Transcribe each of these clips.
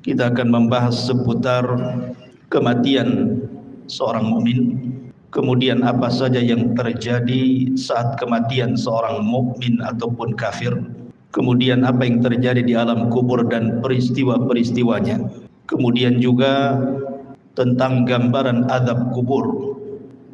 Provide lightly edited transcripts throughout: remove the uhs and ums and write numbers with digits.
Kita akan membahas seputar kematian seorang mukmin, kemudian apa saja yang terjadi saat kematian seorang mukmin ataupun kafir, kemudian apa yang terjadi di alam kubur dan peristiwa-peristiwanya, kemudian juga tentang gambaran azab kubur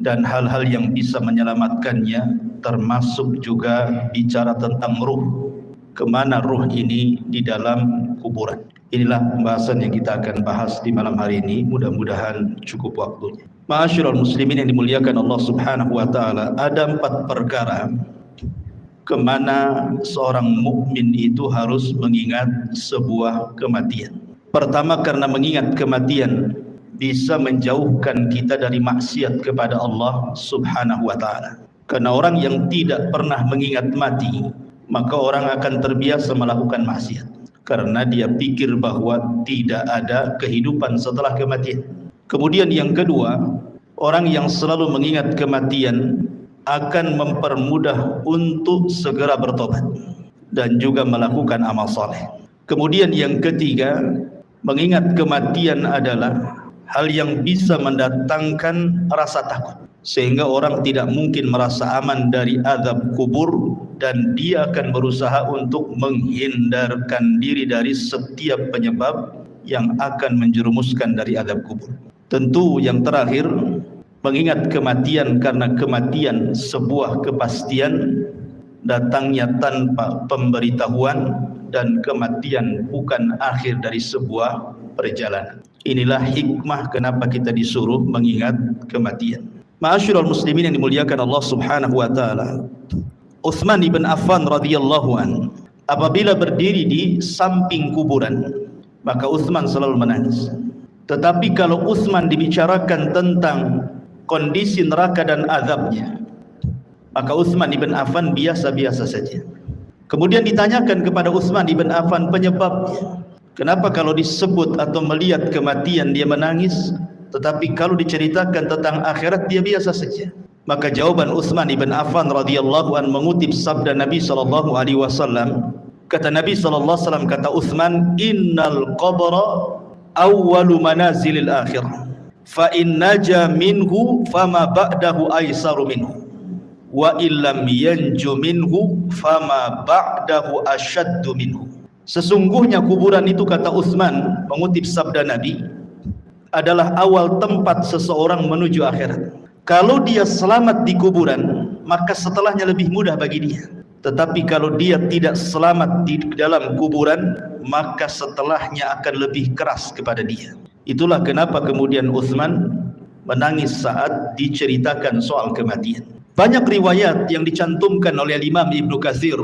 dan hal-hal yang bisa menyelamatkannya, termasuk juga bicara tentang ruh, kemana ruh ini di dalam kuburan. Inilah pembahasan yang kita akan bahas di malam hari ini. Mudah-mudahan cukup waktunya. Ma'asyiral muslimin yang dimuliakan Allah Subhanahu wa taala, ada 4 perkara kemana seorang mukmin itu harus mengingat sebuah kematian. Pertama, karena mengingat kematian bisa menjauhkan kita dari maksiat kepada Allah Subhanahu wa taala. Karena orang yang tidak pernah mengingat mati, maka orang akan terbiasa melakukan maksiat karena dia pikir bahwa tidak ada kehidupan setelah kematian. Kemudian yang kedua, orang yang selalu mengingat kematian akan mempermudah untuk segera bertobat dan juga melakukan amal saleh. Kemudian yang ketiga, mengingat kematian adalah hal yang bisa mendatangkan rasa takut, sehingga orang tidak mungkin merasa aman dari azab kubur, dan dia akan berusaha untuk menghindarkan diri dari setiap penyebab yang akan menjerumuskan dari azab kubur. Tentu yang terakhir, mengingat kematian karena kematian sebuah kepastian, datangnya tanpa pemberitahuan, dan kematian bukan akhir dari sebuah perjalanan. Inilah hikmah kenapa kita disuruh mengingat kematian. Ma'asyiral muslimin yang dimuliakan Allah Subhanahu wa taala, Utsman ibn Affan radhiyallahu an, apabila berdiri di samping kuburan, maka Utsman selalu menangis. Tetapi kalau Utsman dibicarakan tentang kondisi neraka dan azabnya, maka Utsman ibn Affan biasa-biasa saja. Kemudian ditanyakan kepada Utsman ibn Affan penyebabnya. Kenapa kalau disebut atau melihat kematian dia menangis, tetapi kalau diceritakan tentang akhirat dia biasa saja? Maka jawaban Utsman ibn Affan radhiyallahu an mengutip sabda Nabi sallallahu alaihi wasallam. Kata Nabi sallallahu alaihi wasallam, kata Utsman, "Innal qabra awwalu manazilil akhirah. Fa in naja minhu fama ba'dahu aisaru minhu. Wa illam yanju minhu fama ba'dahu ashaddu minhu." Sesungguhnya kuburan itu, kata Utsman mengutip sabda Nabi, adalah awal tempat seseorang menuju akhirat. Kalau dia selamat di kuburan, maka setelahnya lebih mudah bagi dia. Tetapi kalau dia tidak selamat di dalam kuburan, maka setelahnya akan lebih keras kepada dia. Itulah kenapa kemudian Utsman menangis saat diceritakan soal kematian. Banyak riwayat yang dicantumkan oleh Imam Ibnu Katsir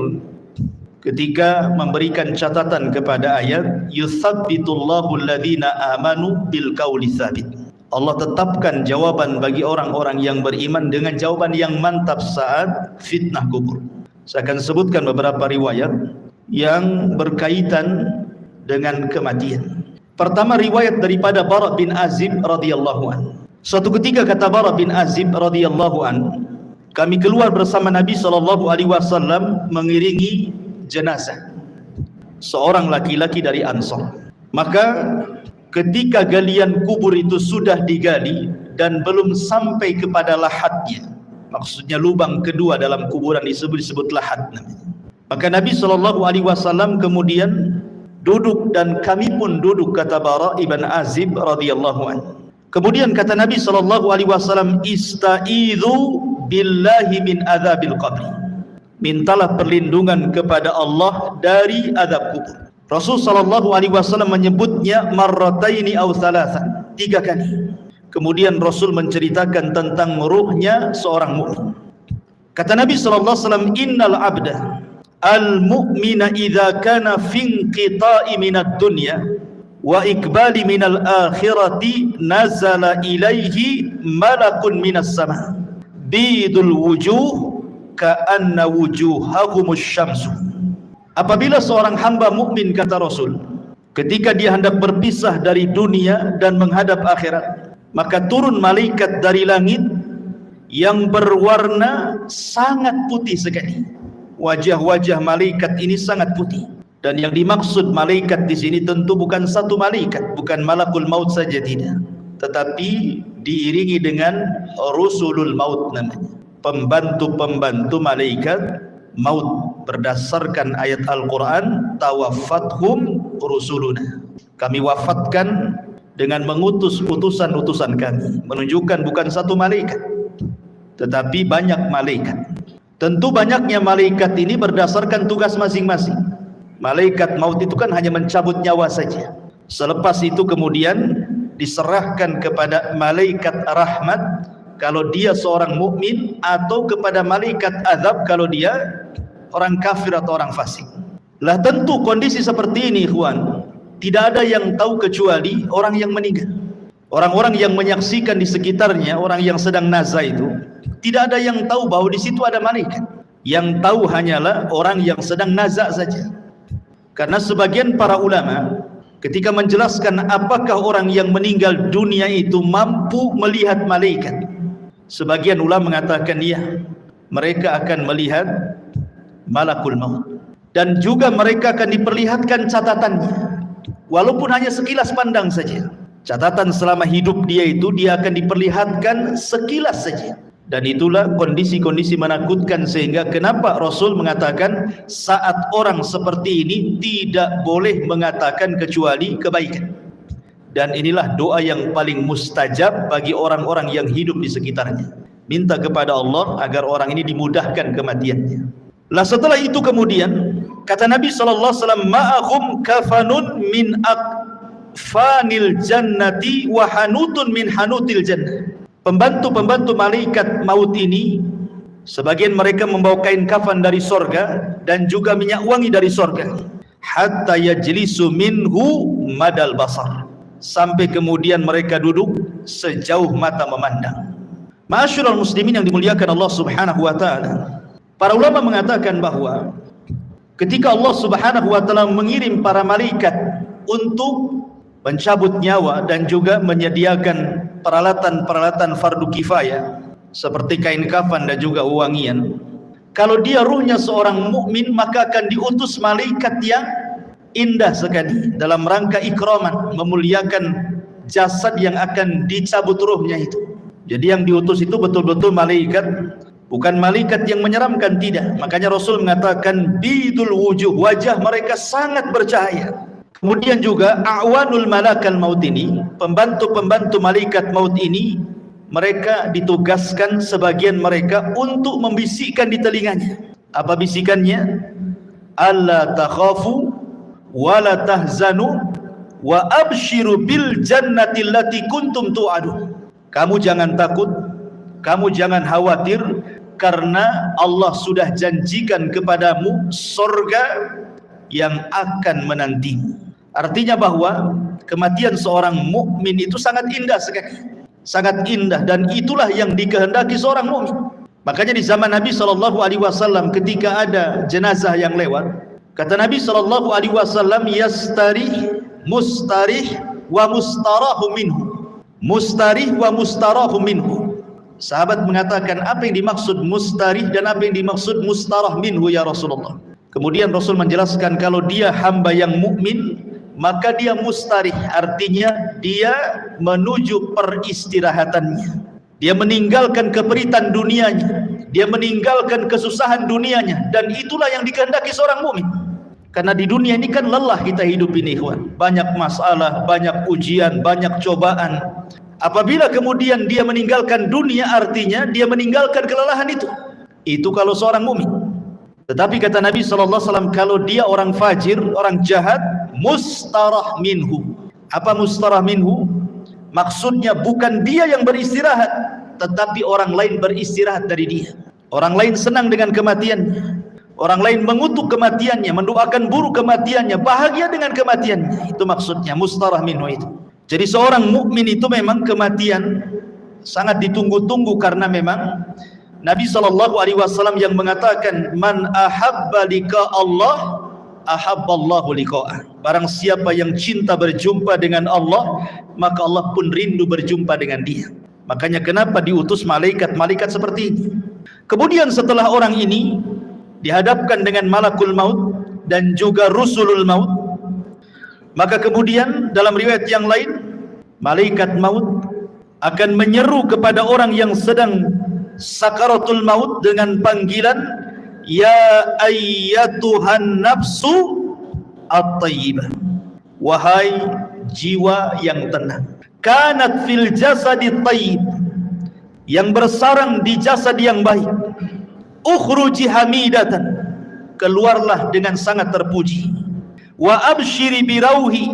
ketika memberikan catatan kepada ayat yutsabbitullahu alladhina amanu bil qauli tsabit. Allah tetapkan jawaban bagi orang-orang yang beriman dengan jawaban yang mantap saat fitnah kubur. Saya akan sebutkan beberapa riwayat yang berkaitan dengan kematian. Pertama, riwayat daripada Bara bin Azib radhiyallahu an. Suatu ketika kata Bara bin Azib radhiyallahu an, kami keluar bersama Nabi sallallahu alaihi wasallam mengiringi jenazah seorang laki-laki dari Ansar. Maka ketika galian kubur itu sudah digali dan belum sampai kepada lahatnya, maksudnya lubang kedua dalam kuburan disebut lahat namanya, maka Nabi SAW kemudian duduk dan kami pun duduk, kata Bara ibn Azib radhiyallahu anhu. Kemudian kata Nabi SAW, ista'idhu billahi min adzabil qabr. Mintalah perlindungan kepada Allah dari azab kubur. Rasul SAW menyebutnya marrataini aw thalathan, 3 kali. Kemudian Rasul menceritakan tentang ruhnya seorang mukmin. Kata Nabi SAW, innal abda al-mu'mina idza kana fi inqita'i minad dunya wa ikbali minal akhirati nazala ilaihi malakun minas sama bidul wujuh ka'anna wujuhahumus syamsu. Apabila seorang hamba mukmin, kata Rasul, ketika dia hendak berpisah dari dunia dan menghadap akhirat, maka turun malaikat dari langit yang berwarna sangat putih sekali. Wajah-wajah malaikat ini sangat putih. Dan yang dimaksud malaikat di sini tentu bukan satu malaikat, bukan malakul maut saja, tidak, tetapi diiringi dengan rusulul maut namanya, pembantu-pembantu malaikat maut. Berdasarkan ayat Al-Quran, tawaffathum rusuluna, kami wafatkan dengan mengutus utusan-utusan kami, menunjukkan bukan satu malaikat tetapi banyak malaikat. Tentu banyaknya malaikat ini berdasarkan tugas masing-masing. Malaikat maut itu kan hanya mencabut nyawa saja, selepas itu kemudian diserahkan kepada malaikat rahmat kalau dia seorang mukmin, atau kepada malaikat azab kalau dia orang kafir atau orang fasik. Lah tentu kondisi seperti ini, ikhwan, tidak ada yang tahu kecuali orang yang meninggal. Orang-orang yang menyaksikan di sekitarnya, orang yang sedang nazah itu, tidak ada yang tahu bahwa di situ ada malaikat. Yang tahu hanyalah orang yang sedang nazah saja. Karena sebagian para ulama ketika menjelaskan apakah orang yang meninggal dunia itu mampu melihat malaikat, sebagian ulama mengatakan ya, mereka akan melihat malakul maut, dan juga mereka akan diperlihatkan catatannya, walaupun hanya sekilas pandang saja. Catatan selama hidup dia itu dia akan diperlihatkan sekilas saja. Dan itulah kondisi-kondisi menakutkan, sehingga kenapa Rasul mengatakan saat orang seperti ini tidak boleh mengatakan kecuali kebaikan. Dan inilah doa yang paling mustajab bagi orang-orang yang hidup di sekitarnya. Minta kepada Allah agar orang ini dimudahkan kematiannya. Lah setelah itu kemudian kata Nabi SAW, ma'ahum kafanun min akfanil jannati wa hanutun min hanutil jannah. Pembantu-pembantu malaikat maut ini, sebagian mereka membawa kain kafan dari sorga dan juga minyak wangi dari sorga. Hatta yajlisu minhu madal basar, sampai kemudian mereka duduk sejauh mata memandang. Ma'asyiral muslimin yang dimuliakan Allah Subhanahu wa taala, para ulama mengatakan bahwa ketika Allah Subhanahu wa taala mengirim para malaikat untuk mencabut nyawa dan juga menyediakan peralatan-peralatan fardu kifayah seperti kain kafan dan juga wewangian, kalau dia ruhnya seorang mukmin maka akan diutus malaikat yang indah sekali dalam rangka ikraman, memuliakan jasad yang akan dicabut ruhnya itu. Jadi yang diutus itu betul-betul malaikat, bukan malaikat yang menyeramkan, tidak. Makanya Rasul mengatakan bidul wujuh, wajah mereka sangat bercahaya. Kemudian juga a'wanul malakal maut ini, pembantu-pembantu malaikat maut ini, mereka ditugaskan sebagian mereka untuk membisikkan di telinganya. Apa bisikannya? Alla takhafu wa la tahzanu wa abshiru bil jannati allati kuntum tu'adun. Kamu jangan takut, kamu jangan khawatir, karena Allah sudah janjikan kepadamu surga yang akan menantimu. Artinya bahwa kematian seorang mukmin itu sangat indah sekali, sangat indah, dan itulah yang dikehendaki seorang mukmin. Makanya di zaman Nabi SAW ketika ada jenazah yang lewat, kata Nabi SAW, yastarih mustarih wa mustarahu minhu, mustarih wa mustarahu minhu. Sahabat mengatakan, apa yang dimaksud mustarih dan apa yang dimaksud mustarah minhu ya Rasulullah? Kemudian Rasul menjelaskan, kalau dia hamba yang mukmin maka dia mustarih, artinya dia menuju peristirahatannya, dia meninggalkan keperitan dunianya, dia meninggalkan kesusahan dunianya, dan itulah yang dikehendaki seorang mukmin. Karena di dunia ini kan lelah kita hidup ini, ikhwan, banyak masalah, banyak ujian, banyak cobaan. Apabila kemudian dia meninggalkan dunia, artinya dia meninggalkan kelelahan itu. Itu kalau seorang mukmin. Tetapi kata Nabi SAW, kalau dia orang fajir, orang jahat, mustarah minhu. Apa mustarah minhu? Maksudnya bukan dia yang beristirahat, tetapi orang lain beristirahat dari dia. Orang lain senang dengan kematiannya, orang lain mengutuk kematiannya, mendoakan buruk kematiannya, bahagia dengan kematiannya. Itu maksudnya mustarah minhu itu. Jadi seorang mukmin itu memang kematian sangat ditunggu-tunggu, karena memang Nabi SAW yang mengatakan, man ahabba liqa Allah ahabballahu liqa'ah. Barang siapa yang cinta berjumpa dengan Allah, maka Allah pun rindu berjumpa dengan dia. Makanya kenapa diutus malaikat-malaikat seperti ini. Kemudian setelah orang ini dihadapkan dengan malakul maut, dan juga rusulul maut. Maka kemudian dalam riwayat yang lain, malaikat maut akan menyeru kepada orang yang sedang sakaratul maut dengan panggilan, ya ayyatuhan nafsu at-tayyibah, wahai jiwa yang tenang, kanat fil jasadi tayyib, yang bersarang di jasad yang baik, ukhruji hamidatan, keluarlah dengan sangat terpuji, wa abshiri birauhi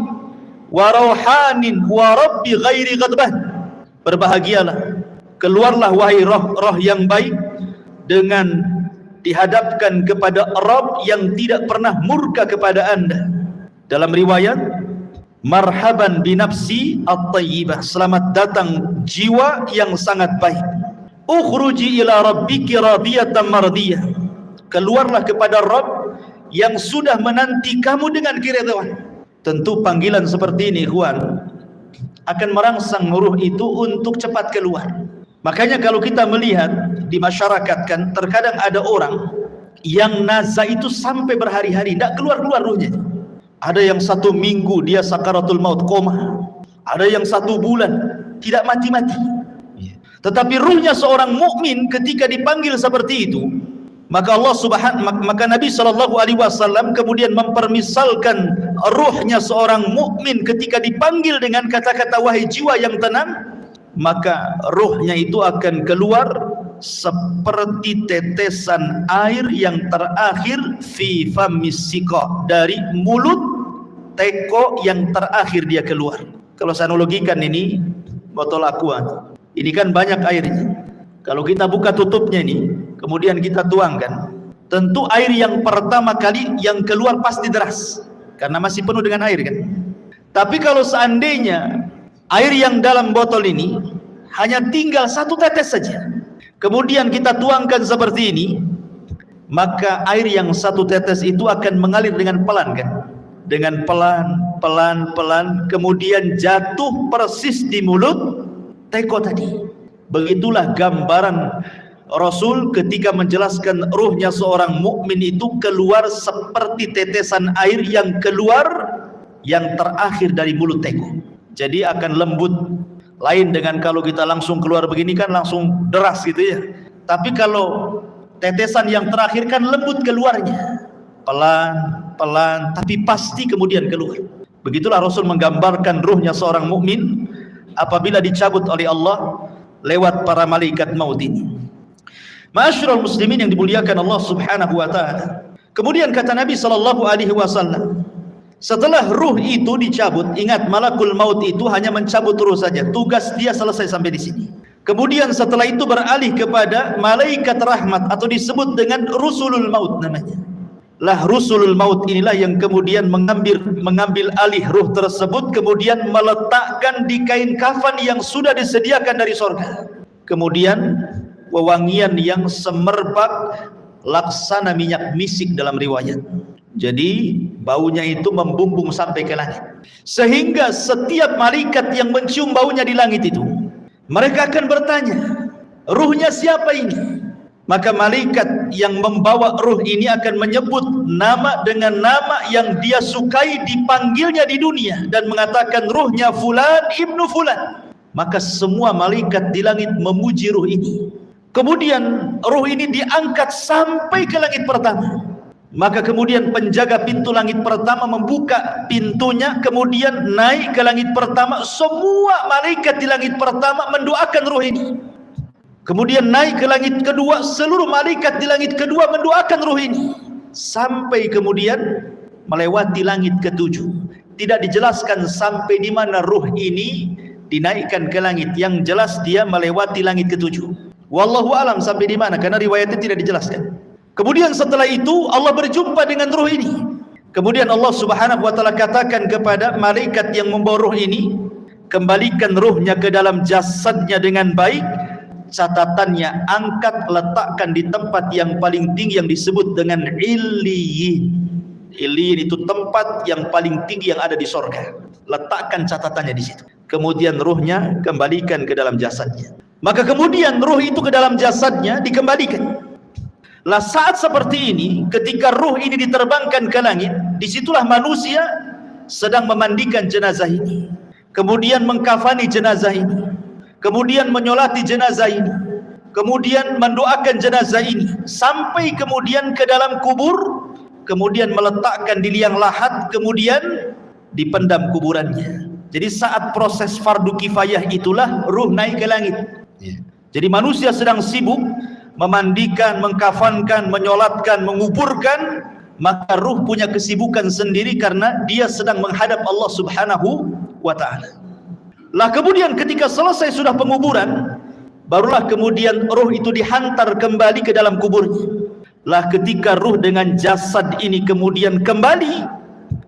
wa rauhanin wa rabbi ghairi ghadban, berbahagialah, keluarlah wahai roh yang baik dengan dihadapkan kepada Rabb yang tidak pernah murka kepada anda. Dalam riwayat, marhaban binafsi at-tayyibah, selamat datang jiwa yang sangat baik, ukhruji ila rabbiki radiyatan mardiyah, keluarlah kepada Rabb yang sudah menanti kamu dengan keridhaan. Tentu panggilan seperti ini, ikhwan, akan merangsang ruh itu untuk cepat keluar. Makanya kalau kita melihat di masyarakat kan, terkadang ada orang yang nazar itu sampai berhari-hari tidak keluar-keluar ruhnya. Ada yang 1 minggu dia sakaratul maut, koma. Ada yang 1 bulan tidak mati-mati. Tetapi ruhnya seorang mukmin ketika dipanggil seperti itu, maka maka Nabi SAW kemudian mempermisalkan ruhnya seorang mukmin ketika dipanggil dengan kata-kata wahai jiwa yang tenang, maka ruhnya itu akan keluar seperti tetesan air yang terakhir fi famis siqa, dari mulut teko yang terakhir dia keluar. Kalau saya analogikan ini botol aqua, ini kan banyak airnya. Kalau kita buka tutupnya ini, kemudian kita tuangkan, tentu air yang pertama kali yang keluar pasti deras karena masih penuh dengan air kan. Tapi kalau seandainya air yang dalam botol ini hanya tinggal 1 tetes saja, kemudian kita tuangkan seperti ini, maka air yang 1 tetes itu akan mengalir dengan pelan kan, dengan pelan, kemudian jatuh persis di mulut teko tadi. Begitulah gambaran Rasul ketika menjelaskan ruhnya seorang mukmin itu keluar seperti tetesan air yang keluar yang terakhir dari mulut teko. Jadi akan lembut, lain dengan kalau kita langsung keluar begini kan langsung deras gitu ya. Tapi kalau tetesan yang terakhir kan lembut keluarnya, pelan, tapi pasti kemudian keluar. Begitulah Rasul menggambarkan ruhnya seorang mukmin apabila dicabut oleh Allah lewat para malaikat maut ini. Ma'asyiral muslimin yang dimuliakan Allah Subhanahu wa taala. Kemudian kata Nabi SAW, setelah ruh itu dicabut, ingat malakul maut itu hanya mencabut ruh saja, tugas dia selesai sampai di sini. Kemudian setelah itu beralih kepada malaikat rahmat atau disebut dengan rusulul maut namanya. Lah rusulul maut inilah yang kemudian mengambil alih ruh tersebut, kemudian meletakkan di kain kafan yang sudah disediakan dari sorga. Kemudian wewangian yang semerbak laksana minyak misik dalam riwayat. Jadi baunya itu membumbung sampai ke langit, sehingga setiap malaikat yang mencium baunya di langit itu, mereka akan bertanya, ruhnya siapa ini? Maka malaikat yang membawa ruh ini akan menyebut nama dengan nama yang dia sukai dipanggilnya di dunia dan mengatakan ruhnya fulan ibnu fulan. Maka semua malaikat di langit memuji ruh ini. Kemudian ruh ini diangkat sampai ke langit pertama. Maka kemudian penjaga pintu langit pertama membuka pintunya, kemudian naik ke langit pertama. Semua malaikat di langit pertama mendoakan ruh ini. Kemudian naik ke langit kedua, seluruh malaikat di langit kedua mendoakan ruh ini, sampai kemudian melewati langit ketujuh. Tidak dijelaskan sampai di mana ruh ini dinaikkan ke langit, yang jelas dia melewati langit ketujuh. Wallahu alam sampai di mana, karena riwayatnya tidak dijelaskan. Kemudian setelah itu Allah berjumpa dengan ruh ini. Kemudian Allah Subhanahu wa taala katakan kepada malaikat yang membawa ruh ini, kembalikan ruhnya ke dalam jasadnya dengan baik. Catatannya angkat, letakkan di tempat yang paling tinggi yang disebut dengan Illiyin. Illiyin itu tempat yang paling tinggi yang ada di sorga. Letakkan catatannya di situ. Kemudian ruhnya kembalikan ke dalam jasadnya. Maka kemudian ruh itu ke dalam jasadnya dikembalikan. Lah saat seperti ini, ketika ruh ini diterbangkan ke langit, disitulah manusia sedang memandikan jenazah ini, kemudian mengkafani jenazah ini, kemudian menyolati jenazah ini, kemudian mendoakan jenazah ini, sampai kemudian ke dalam kubur, kemudian meletakkan di liang lahat, kemudian dipendam kuburannya. Jadi saat proses fardu kifayah itulah ruh naik ke langit. Jadi manusia sedang sibuk memandikan, mengkafankan, menyolatkan, menguburkan, maka ruh punya kesibukan sendiri karena dia sedang menghadap Allah Subhanahu wa ta'ala. Lah kemudian ketika selesai sudah penguburan, barulah kemudian ruh itu dihantar kembali ke dalam kuburnya. Lah ketika ruh dengan jasad ini kemudian kembali,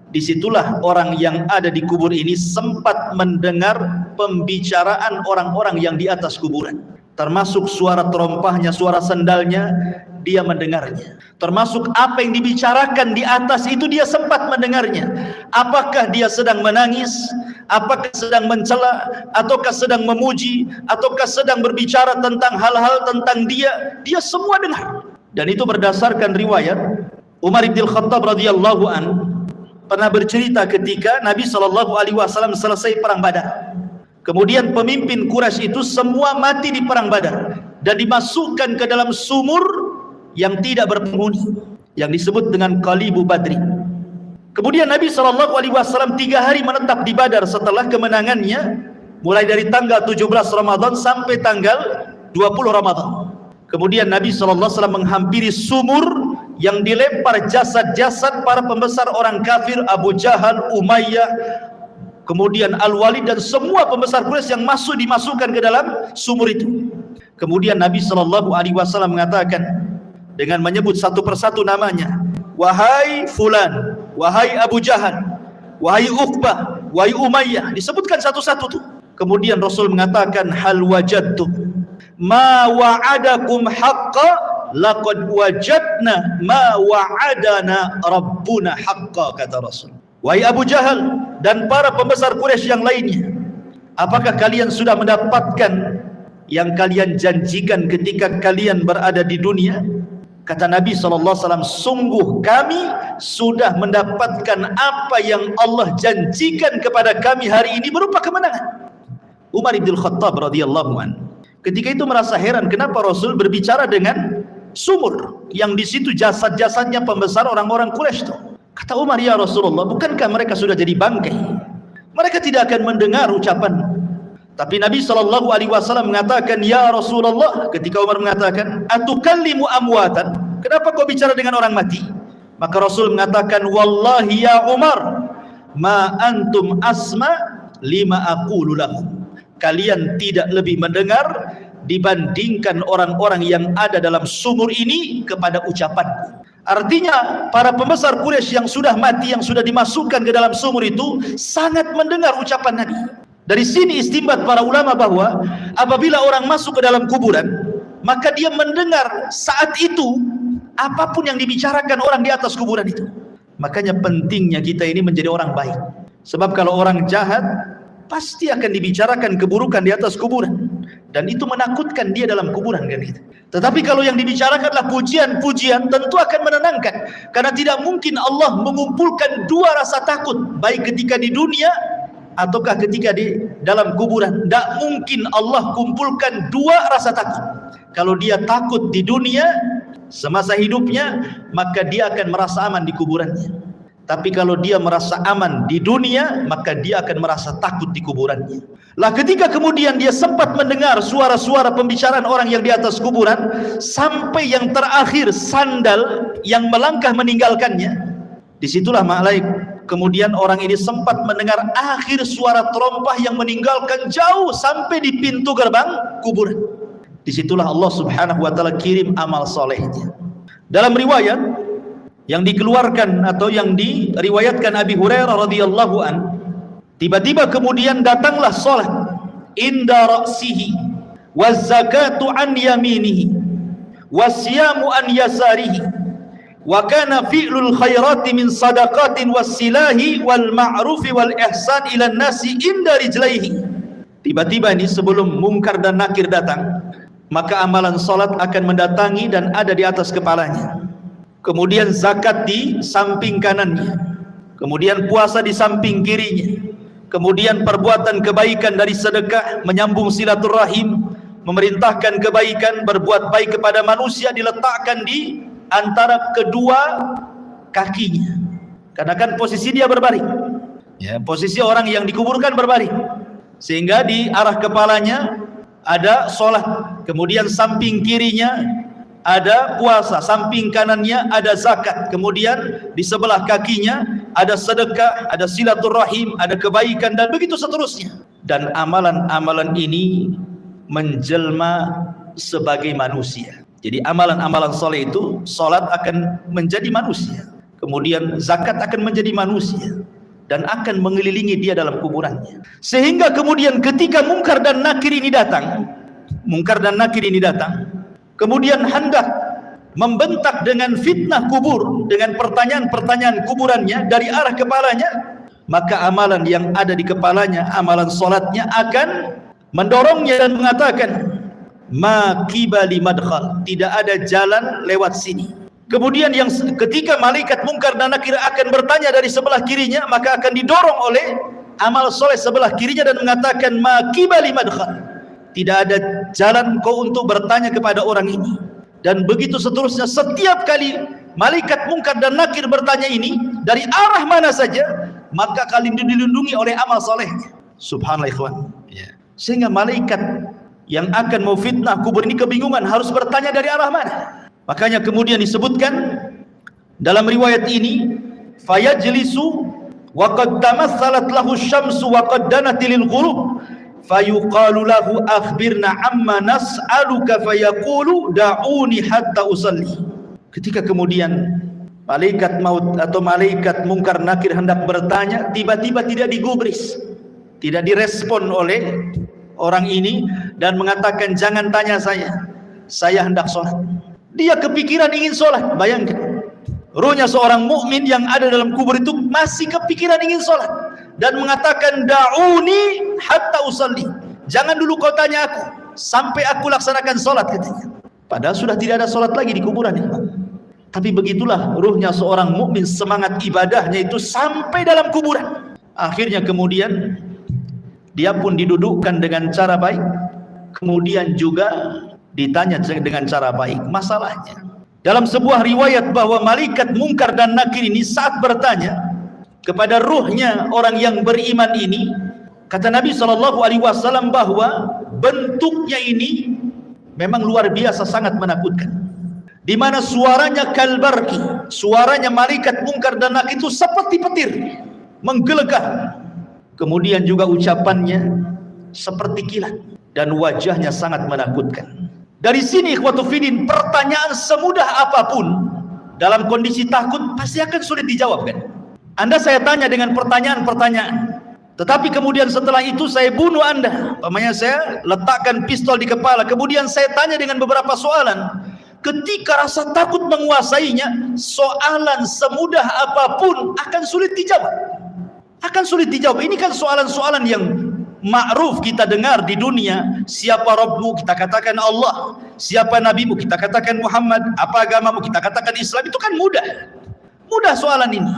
disitulah orang yang ada di kubur ini sempat mendengar pembicaraan orang-orang yang di atas kuburan, termasuk suara terompahnya, suara sendalnya, dia mendengarnya. Termasuk apa yang dibicarakan di atas itu dia sempat mendengarnya. Apakah dia sedang menangis, apakah sedang mencela, ataukah sedang memuji, ataukah sedang berbicara tentang hal-hal tentang dia semua dengar. Dan itu berdasarkan riwayat Umar bin Khattab radhiyallahu an pernah bercerita ketika Nabi SAW selesai perang Badar. Kemudian pemimpin Quraisy itu semua mati di perang Badar dan dimasukkan ke dalam sumur yang tidak berpenghuni, yang disebut dengan Qalibu Badri. Kemudian Nabi SAW 3 hari menetap di Badar setelah kemenangannya, mulai dari tanggal 17 Ramadan sampai tanggal 20 Ramadan. Kemudian Nabi SAW menghampiri sumur yang dilempar jasad-jasad para pembesar orang kafir, Abu Jahal, Umayyah, kemudian Al-Walid dan semua pembesar Quraisy yang dimasukkan ke dalam sumur itu. Kemudian Nabi SAW mengatakan dengan menyebut satu persatu namanya, wahai fulan, wahai Abu Jahal, wahai Uqbah, wahai Umayyah, disebutkan satu-satu tuh. Kemudian Rasul mengatakan, hal wajadtum ma wa'adakum haqqa laqad wajadna ma wa'adana rabbuna haqqa, kata Rasul. Wahai Abu Jahal dan para pembesar Quraisy yang lainnya, apakah kalian sudah mendapatkan yang kalian janjikan ketika kalian berada di dunia? Kata Nabi SAW, sungguh kami sudah mendapatkan apa yang Allah janjikan kepada kami hari ini berupa kemenangan. Umar bin Khattab radhiyallahu an ketika itu merasa heran kenapa Rasul berbicara dengan sumur yang di situ jasad-jasadnya pembesar orang-orang Quraisy itu. Kata Umar, ya Rasulullah, bukankah mereka sudah jadi bangkai? Mereka tidak akan mendengar ucapan. Tapi Nabi SAW mengatakan, ya Rasulullah, ketika Umar mengatakan, atukallimu amwatan, kenapa kau bicara dengan orang mati? Maka Rasul mengatakan, wallahi ya Umar, ma antum asma lima aqulu lahum. Kalian tidak lebih mendengar dibandingkan orang-orang yang ada dalam sumur ini kepada ucapanku. Artinya para pembesar Quraisy yang sudah mati, yang sudah dimasukkan ke dalam sumur itu sangat mendengar ucapan Nabi. Dari sini istimbat para ulama bahwa apabila orang masuk ke dalam kuburan, maka dia mendengar saat itu apapun yang dibicarakan orang di atas kuburan itu. Makanya pentingnya kita ini menjadi orang baik. Sebab kalau orang jahat pasti akan dibicarakan keburukan di atas kuburan, dan itu menakutkan dia dalam kuburan kan itu. Tetapi kalau yang dibicarakanlah pujian-pujian, tentu akan menenangkan, karena tidak mungkin Allah mengumpulkan dua rasa takut, baik ketika di dunia ataukah ketika di dalam kuburan. Tidak mungkin Allah kumpulkan dua rasa takut. Kalau dia takut di dunia semasa hidupnya, maka dia akan merasa aman di kuburannya. Tapi kalau dia merasa aman di dunia, maka dia akan merasa takut di kuburannya. Lah ketika kemudian dia sempat mendengar suara-suara pembicaraan orang yang di atas kuburan, sampai yang terakhir sandal yang melangkah meninggalkannya, disitulah ma'alaik. Kemudian orang ini sempat mendengar akhir suara terompah yang meninggalkan jauh sampai di pintu gerbang kuburan. Disitulah Allah Subhanahu wa ta'ala kirim amal solehnya. Dalam riwayat yang dikeluarkan atau yang diriwayatkan Abi Hurairah radhiyallahu an, tiba-tiba kemudian datanglah salat inda ra'sihi waz zakatu an yaminihi wasyamu an yasarihi wa kana fi'lul khairati min sadaqatin wassilahi wal ma'rufi wal ihsan ila nasi inda rijlaihi. Tiba-tiba ini sebelum Munkar dan Nakir datang, maka amalan salat akan mendatangi dan ada di atas kepalanya. Kemudian zakat di samping kanannya, kemudian puasa di samping kirinya, kemudian perbuatan kebaikan dari sedekah, menyambung silaturahim, memerintahkan kebaikan, berbuat baik kepada manusia diletakkan di antara kedua kakinya. Karena kan posisi dia berbaring, ya, posisi orang yang dikuburkan berbaring, sehingga di arah kepalanya ada sholat, kemudian samping kirinya ada puasa, samping kanannya ada zakat, kemudian di sebelah kakinya ada sedekah, ada silaturahim, ada kebaikan, dan begitu seterusnya. Dan amalan-amalan ini menjelma sebagai manusia. Jadi amalan-amalan soleh itu, sholat akan menjadi manusia, kemudian zakat akan menjadi manusia, dan akan mengelilingi dia dalam kuburannya. Sehingga kemudian ketika Munkar dan Nakir ini datang, kemudian hendak membentak dengan fitnah kubur, dengan pertanyaan-pertanyaan kuburannya dari arah kepalanya, maka amalan yang ada di kepalanya, amalan solatnya akan mendorongnya dan mengatakan, ma qibali madkhal, tidak ada jalan lewat sini. Kemudian yang ketika malaikat Munkar dan Nakir akan bertanya dari sebelah kirinya, maka akan didorong oleh amal soleh sebelah kirinya dan mengatakan, ma qibali madkhal, tidak ada jalan kau untuk bertanya kepada orang ini. Dan begitu seterusnya, setiap kali malaikat Munkar dan Nakir bertanya ini dari arah mana saja, maka kalian dilindungi oleh amal solehnya. Subhanallah ikhwan, ya. Sehingga malaikat yang akan mau fitnah kubur ini kebingungan harus bertanya dari arah mana. Makanya kemudian disebutkan dalam riwayat ini, fayajlisu wa qad tamatsalat lahu syamsu wa qad danat lil ghurub fayuqalu lahu akhbirna amma nas'aluka fayaqulu da'uni hatta usalli. Ketika kemudian malaikat maut atau malaikat Munkar Nakir hendak bertanya, tiba-tiba tidak digubris, tidak direspon oleh orang ini dan mengatakan, jangan tanya saya hendak sholat. Dia kepikiran ingin sholat. Bayangkan, ruhnya seorang mukmin yang ada dalam kubur itu masih kepikiran ingin sholat dan mengatakan, da'uni hatta usalli, jangan dulu kau tanya aku sampai aku laksanakan sholat, katanya. Padahal sudah tidak ada sholat lagi di kuburan, ya. Tapi begitulah ruhnya seorang mukmin, semangat ibadahnya itu sampai dalam kuburan. Akhirnya kemudian dia pun didudukkan dengan cara baik, kemudian juga ditanya dengan cara baik masalahnya. Dalam sebuah riwayat bahwa malaikat Munkar dan Nakir ini saat bertanya kepada ruhnya orang yang beriman ini, kata Nabi SAW bahwa bentuknya ini memang luar biasa, sangat menakutkan. Di mana suaranya kalbarki, suaranya malaikat Munkar dan Nakir itu seperti petir, menggelegar. Kemudian juga ucapannya seperti kilat dan wajahnya sangat menakutkan. Dari sini ikhwatu fiddin, pertanyaan semudah apapun dalam kondisi takut pasti akan sulit dijawab, kan? Anda saya tanya dengan pertanyaan-pertanyaan, tetapi kemudian setelah itu saya bunuh Anda. Umpamanya saya letakkan pistol di kepala, kemudian saya tanya dengan beberapa soalan. Ketika rasa takut menguasainya, soalan semudah apapun akan sulit dijawab. Ini kan soalan-soalan yang ma'ruf kita dengar di dunia. Siapa Rabbmu? Kita katakan Allah. Siapa Nabimu? Kita katakan Muhammad. Apa agamamu? Kita katakan Islam. Itu kan mudah soalan ini.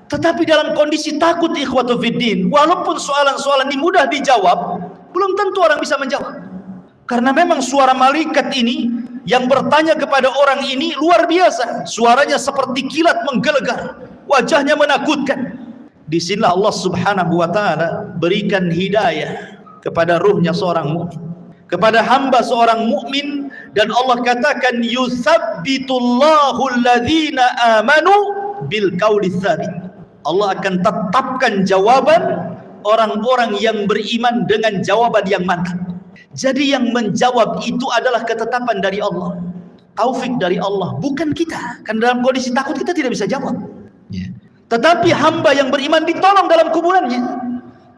Tetapi dalam kondisi takut ikhwatu fiddin, walaupun soalan-soalan ini mudah dijawab, belum tentu orang bisa menjawab. Karena memang suara malaikat ini yang bertanya kepada orang ini luar biasa. Suaranya seperti kilat menggelegar, wajahnya menakutkan. Disinilah Allah Subhanahu wa ta'ala berikan hidayah kepada ruhnya seorang mukmin, kepada hamba seorang mukmin, dan Allah katakan, yutsabbitullahu alladhina amanu bil qauli tsabit. Allah akan tetapkan jawaban orang-orang yang beriman dengan jawaban yang mantap. Jadi yang menjawab itu adalah ketetapan dari Allah, taufik dari Allah, bukan kita. Kan dalam kondisi takut kita tidak bisa jawab, ya. Tetapi hamba yang beriman ditolong dalam kuburannya,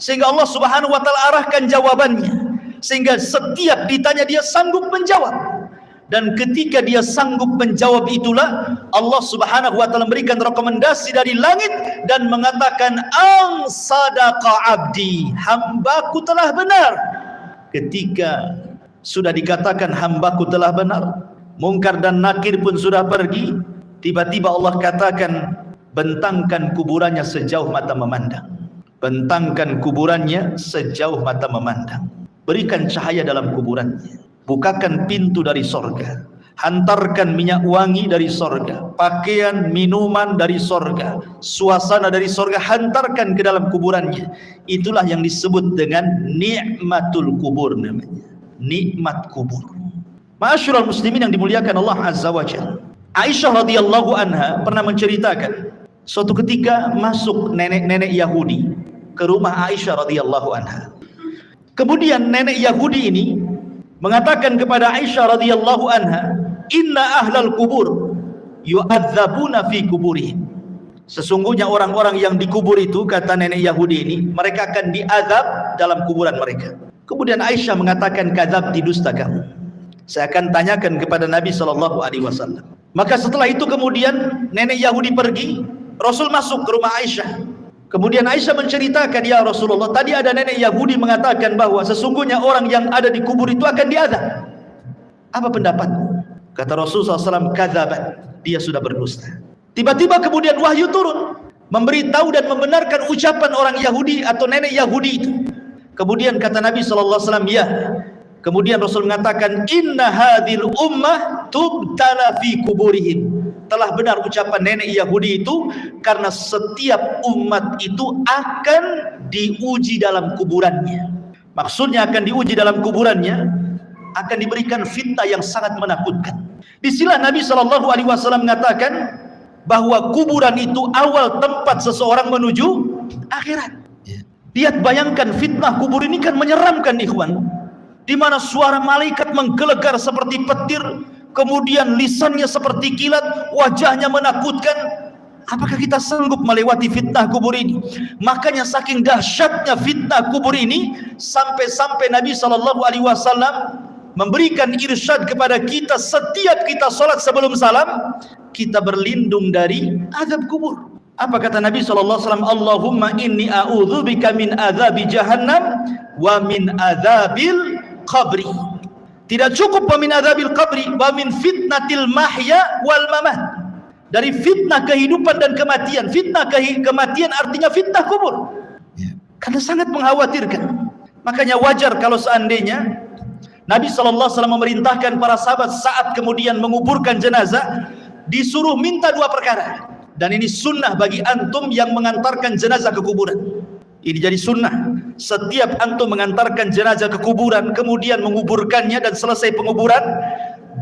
sehingga Allah Subhanahu wa ta'ala arahkan jawabannya, sehingga setiap ditanya dia sanggup menjawab. Dan ketika dia sanggup menjawab itulah Allah Subhanahu wa ta'ala memberikan rekomendasi dari langit dan mengatakan, ang sadaqa abdi, hambaku telah benar ketika sudah dikatakan hambaku telah benar, Munkar dan Nakir pun sudah pergi, tiba-tiba Allah katakan bentangkan kuburannya sejauh mata memandang. Bentangkan kuburannya sejauh mata memandang. Berikan cahaya dalam kuburannya. Bukakan pintu dari sorga. Hantarkan minyak wangi dari sorga. Pakaian, minuman dari sorga. Suasana dari sorga. Hantarkan ke dalam kuburannya. Itulah yang disebut dengan nikmatul kubur namanya. Nikmat kubur. Ma'asyiral muslimin yang dimuliakan Allah Azza wa Jalla. Aisyah radhiyallahu anha pernah menceritakan, suatu ketika masuk nenek-nenek Yahudi ke rumah Aisyah radhiyallahu anha. Kemudian nenek Yahudi ini mengatakan kepada Aisyah radhiyallahu anha, "Inna ahlal kubur yu'adzabuna fi kuburihim." Sesungguhnya orang-orang yang dikubur itu, kata nenek Yahudi ini, mereka akan diazab dalam kuburan mereka. Kemudian Aisyah mengatakan, "Kadzabti, dusta kamu. Saya akan tanyakan kepada Nabi SAW." Maka setelah itu kemudian nenek Yahudi pergi, Rasul masuk ke rumah Aisyah. Kemudian Aisyah menceritakan, "Ya Rasulullah, tadi ada nenek Yahudi mengatakan bahwa sesungguhnya orang yang ada di kubur itu akan diazab. Apa pendapatmu?" Kata Rasulullah SAW, "Kadzabat, dia sudah berdusta." Tiba-tiba kemudian wahyu turun, memberitahu dan membenarkan ucapan orang Yahudi atau nenek Yahudi itu. Kemudian kata Nabi SAW, "Ya." Kemudian Rasul mengatakan, "Inna hadhil ummah tubtala fi kuburihim." Telah benar ucapan nenek Yahudi itu, karena setiap umat itu akan diuji dalam kuburannya. Maksudnya akan diuji dalam kuburannya, akan diberikan fitnah yang sangat menakutkan. Disinilah Nabi SAW mengatakan bahwa kuburan itu awal tempat seseorang menuju akhirat. Lihat, bayangkan fitnah kubur ini kan menyeramkan, ikhwan, di mana suara malaikat menggelegar seperti petir, kemudian lisannya seperti kilat, wajahnya menakutkan. Apakah kita sanggup melewati fitnah kubur ini? Makanya saking dahsyatnya fitnah kubur ini, sampai-sampai Nabi SAW memberikan irsyad kepada kita, setiap kita sholat sebelum salam, kita berlindung dari azab kubur. Apa kata Nabi SAW? "Allahumma inni a'udzubika min azabi jahannam wa min azabil qabri." Tidak cukup wa min adzabil qabri, wa min fitnatil mahya wal mamat. Dari fitnah kehidupan dan kematian. Fitnah kematian artinya fitnah kubur. Karena sangat mengkhawatirkan. Makanya wajar kalau seandainya Nabi SAW memerintahkan para sahabat saat kemudian menguburkan jenazah, disuruh minta dua perkara. Dan ini sunnah bagi antum yang mengantarkan jenazah ke kuburan. Ini jadi sunnah. Setiap antum mengantarkan jenazah ke kuburan, kemudian menguburkannya dan selesai penguburan,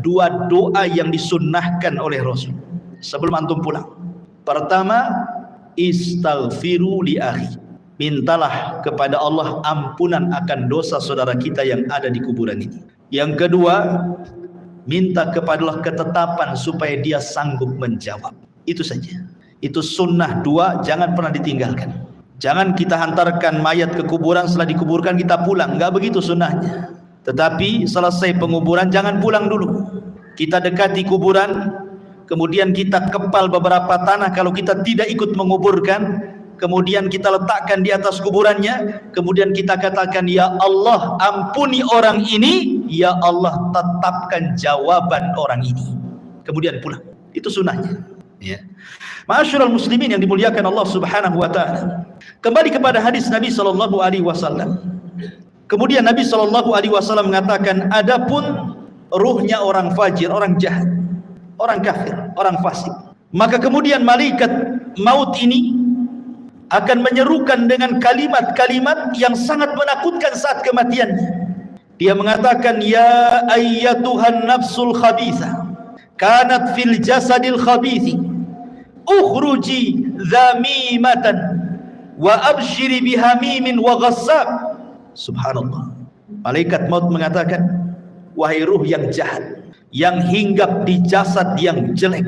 dua doa yang disunnahkan oleh Rasul sebelum antum pulang. Pertama, istaghfiru li akhi. Mintalah kepada Allah ampunan akan dosa saudara kita yang ada di kuburan ini. Yang kedua, minta kepada Allah ketetapan supaya dia sanggup menjawab. Itu saja. Itu sunnah dua, jangan pernah ditinggalkan. Jangan kita hantarkan mayat ke kuburan, setelah dikuburkan kita pulang. Enggak begitu sunnahnya. Tetapi selesai penguburan jangan pulang dulu. Kita dekati kuburan, kemudian kita kepal beberapa tanah kalau kita tidak ikut menguburkan, kemudian kita letakkan di atas kuburannya, kemudian kita katakan, "Ya Allah, ampuni orang ini, ya Allah, tetapkan jawaban orang ini." Kemudian pulang. Itu sunnahnya. Ya. Ma'asyiral muslimin yang dimuliakan Allah Subhanahu wa taala. Kembali kepada hadis Nabi sallallahu alaihi wasallam. Kemudian Nabi sallallahu alaihi wasallam mengatakan, adapun ruhnya orang fajir, orang jahat, orang kafir, orang fasik, maka kemudian malaikat maut ini akan menyerukan dengan kalimat-kalimat yang sangat menakutkan saat kematiannya. Dia mengatakan, "Ya ayyatuhan nafsul khabithah, kanat fil jasadil khabithi, ukhruji zamimatan wa abshiri bihamimin wa ghassab." Subhanallah. Malaikat maut mengatakan, "Wahai ruh yang jahat, yang hinggap di jasad yang jelek,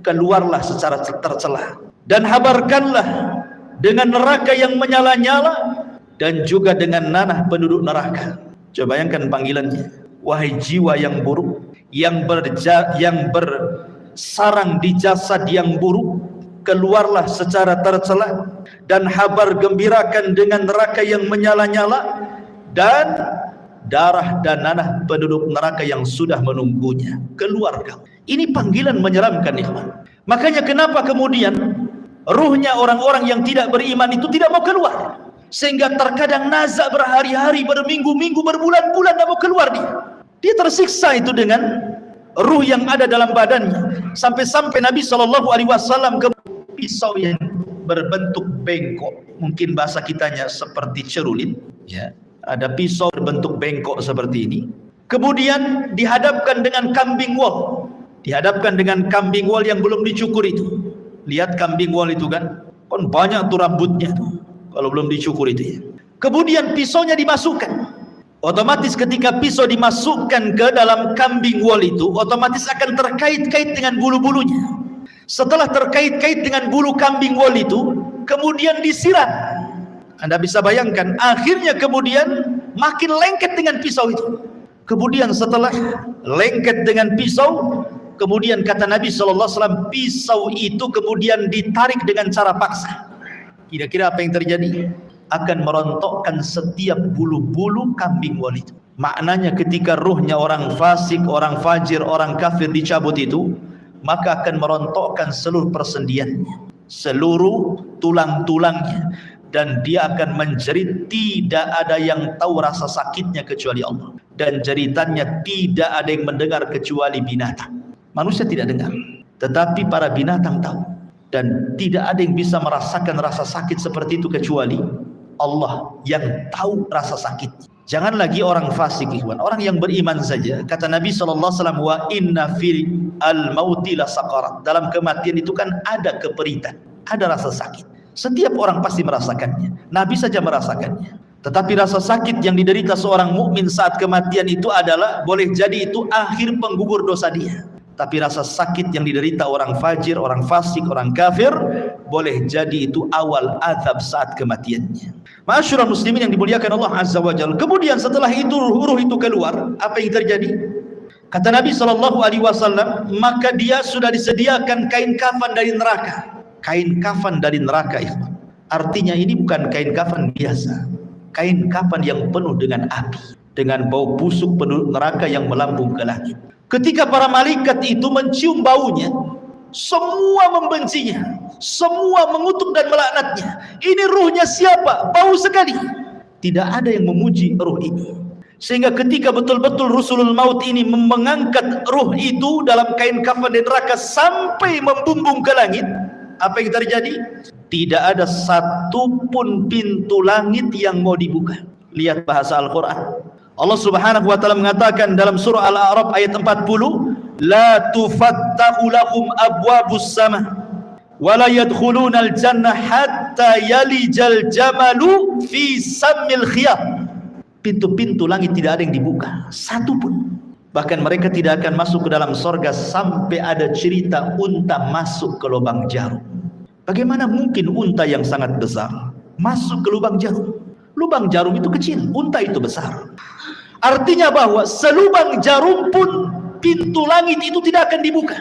keluarlah secara tercela dan habarkanlah dengan neraka yang menyala-nyala dan juga dengan nanah penduduk neraka." Coba bayangkan panggilannya. Wahai jiwa yang buruk, yang bersarang di jasad yang buruk, keluarlah secara tercela dan habar gembirakan dengan neraka yang menyala-nyala dan darah dan nanah penduduk neraka yang sudah menunggunya. Keluar kau. Ini panggilan menyeramkan, ikhwan. Makanya kenapa kemudian ruhnya orang-orang yang tidak beriman itu tidak mau keluar, sehingga terkadang nazak berhari-hari, berminggu-minggu, berbulan-bulan tidak mau keluar dia tersiksa itu dengan ruh yang ada dalam badannya, sampai-sampai Nabi SAW ke pisau yang berbentuk bengkok, mungkin bahasa kitanya seperti cerulit, ya, ada pisau berbentuk bengkok seperti ini, kemudian dihadapkan dengan kambing wol, yang belum dicukur itu. Lihat kambing wol itu kan banyak tuh rambutnya tuh, kalau belum dicukur itu ya. Kemudian pisaunya dimasukkan, otomatis ketika pisau dimasukkan ke dalam kambing wol itu, otomatis akan terkait-kait dengan bulu-bulunya. Setelah terkait-kait dengan bulu kambing wol itu, kemudian disiram. Anda bisa bayangkan, akhirnya kemudian makin lengket dengan pisau itu. Kemudian setelah lengket dengan pisau, kemudian kata Nabi SAW, pisau itu kemudian ditarik dengan cara paksa. Kira-kira apa yang terjadi? Akan merontokkan setiap bulu-bulu kambing wol itu. Maknanya ketika ruhnya orang fasik, orang fajir, orang kafir dicabut itu, maka akan merontokkan seluruh persendiannya, seluruh tulang-tulangnya, dan dia akan menjerit. Tidak ada yang tahu rasa sakitnya kecuali Allah, dan jeritannya tidak ada yang mendengar kecuali binatang. Manusia tidak dengar, tetapi para binatang tahu, dan tidak ada yang bisa merasakan rasa sakit seperti itu kecuali Allah yang tahu rasa sakit. Jangan lagi orang fasik, ikhwan, orang yang beriman saja. Kata Nabi SAW, wa inna fil al-mauti la saqarat. Dalam kematian itu kan ada keperitan, ada rasa sakit. Setiap orang pasti merasakannya. Nabi saja merasakannya. Tetapi rasa sakit yang diderita seorang mukmin saat kematian itu adalah, boleh jadi itu akhir penggugur dosa dia. Tapi rasa sakit yang diderita orang fajir, orang fasik, orang kafir, boleh jadi itu awal azab saat kematiannya. Ma'asyiral muslimin yang dimuliakan Allah Azza wa Jalla. Kemudian setelah itu ruh itu keluar, apa yang terjadi? Kata Nabi SAW, maka dia sudah disediakan kain kafan dari neraka. Kain kafan dari neraka, ikhwan. Artinya ini bukan kain kafan biasa, kain kafan yang penuh dengan api, dengan bau busuk penduduk neraka yang melambung ke langit. Ketika para malaikat itu mencium baunya, semua membencinya, semua mengutuk dan melaknatnya. Ini ruhnya siapa? Bau sekali. Tidak ada yang memuji ruh ini. Sehingga ketika betul-betul Rusulul Maut ini mengangkat ruh itu dalam kain kafan di neraka sampai membumbung ke langit, apa yang terjadi? Tidak ada satupun pintu langit yang mau dibuka. Lihat bahasa Al-Quran. Allah Subhanahu wa taala mengatakan dalam surah Al-A'raf ayat 40, la tufattahu lahum abwabus sama wa la yadkhulunal jannah hatta yalijal jamalu fi sammil khiyat. Pintu-pintu langit tidak ada yang dibuka, satu pun. Bahkan mereka tidak akan masuk ke dalam sorga sampai ada cerita unta masuk ke lubang jarum. Bagaimana mungkin unta yang sangat besar masuk ke lubang jarum? Lubang jarum itu kecil, unta itu besar. Artinya bahwa selubang jarum pun pintu langit itu tidak akan dibuka,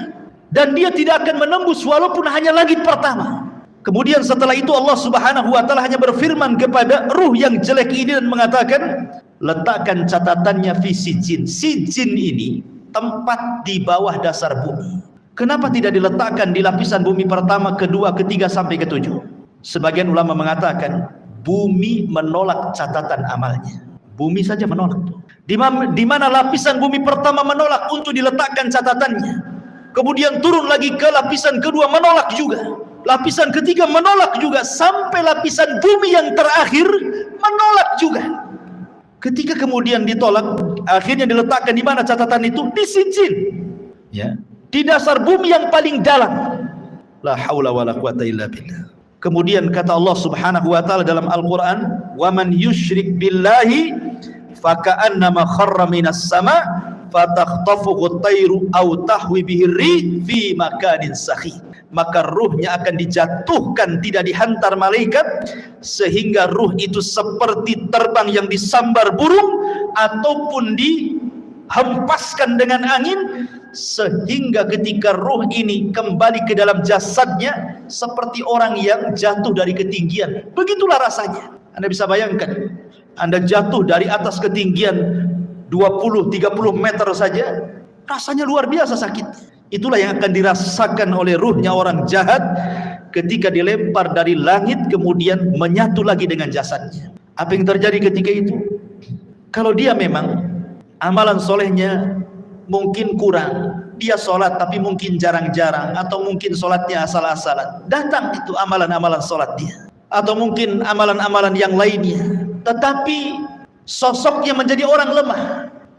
dan dia tidak akan menembus walaupun hanya langit pertama. Kemudian setelah itu Allah Subhanahu wa taala hanya berfirman kepada ruh yang jelek ini dan mengatakan, letakkan catatannya fi sijin. Sijin ini tempat di bawah dasar bumi. Kenapa tidak diletakkan di lapisan bumi pertama, kedua, ketiga sampai ketujuh? Sebagian ulama mengatakan bumi menolak catatan amalnya. Bumi saja menolak. Di mana lapisan bumi pertama menolak untuk diletakkan catatannya, kemudian turun lagi ke lapisan kedua menolak juga, lapisan ketiga menolak juga, sampai lapisan bumi yang terakhir menolak juga. Ketika kemudian ditolak, akhirnya diletakkan di mana catatan itu? Di sijin, ya, di dasar bumi yang paling dalam. La haula wala quwata illa billah. Kemudian kata Allah Subhanahu wa taala dalam Al-Qur'an, "Wa man yusyrik billahi faka'annama kharra minas sama fatakhtafuhu at-tayru aw tahwi bihi ar-rih fi makanin sakhih." Maka ruhnya akan dijatuhkan, tidak dihantar malaikat, sehingga ruh itu seperti terbang yang disambar burung ataupun dihempaskan dengan angin, sehingga ketika ruh ini kembali ke dalam jasadnya seperti orang yang jatuh dari ketinggian. Begitulah rasanya. Anda bisa bayangkan, Anda jatuh dari atas ketinggian 20-30 meter saja, rasanya luar biasa sakit. Itulah yang akan dirasakan oleh ruhnya orang jahat ketika dilempar dari langit kemudian menyatu lagi dengan jasadnya. Apa yang terjadi ketika itu? Kalau dia memang amalan solehnya mungkin kurang, dia sholat tapi mungkin jarang-jarang, atau mungkin sholatnya asal-asalan, datang itu amalan-amalan sholat dia, atau mungkin amalan-amalan yang lainnya, tetapi sosoknya menjadi orang lemah,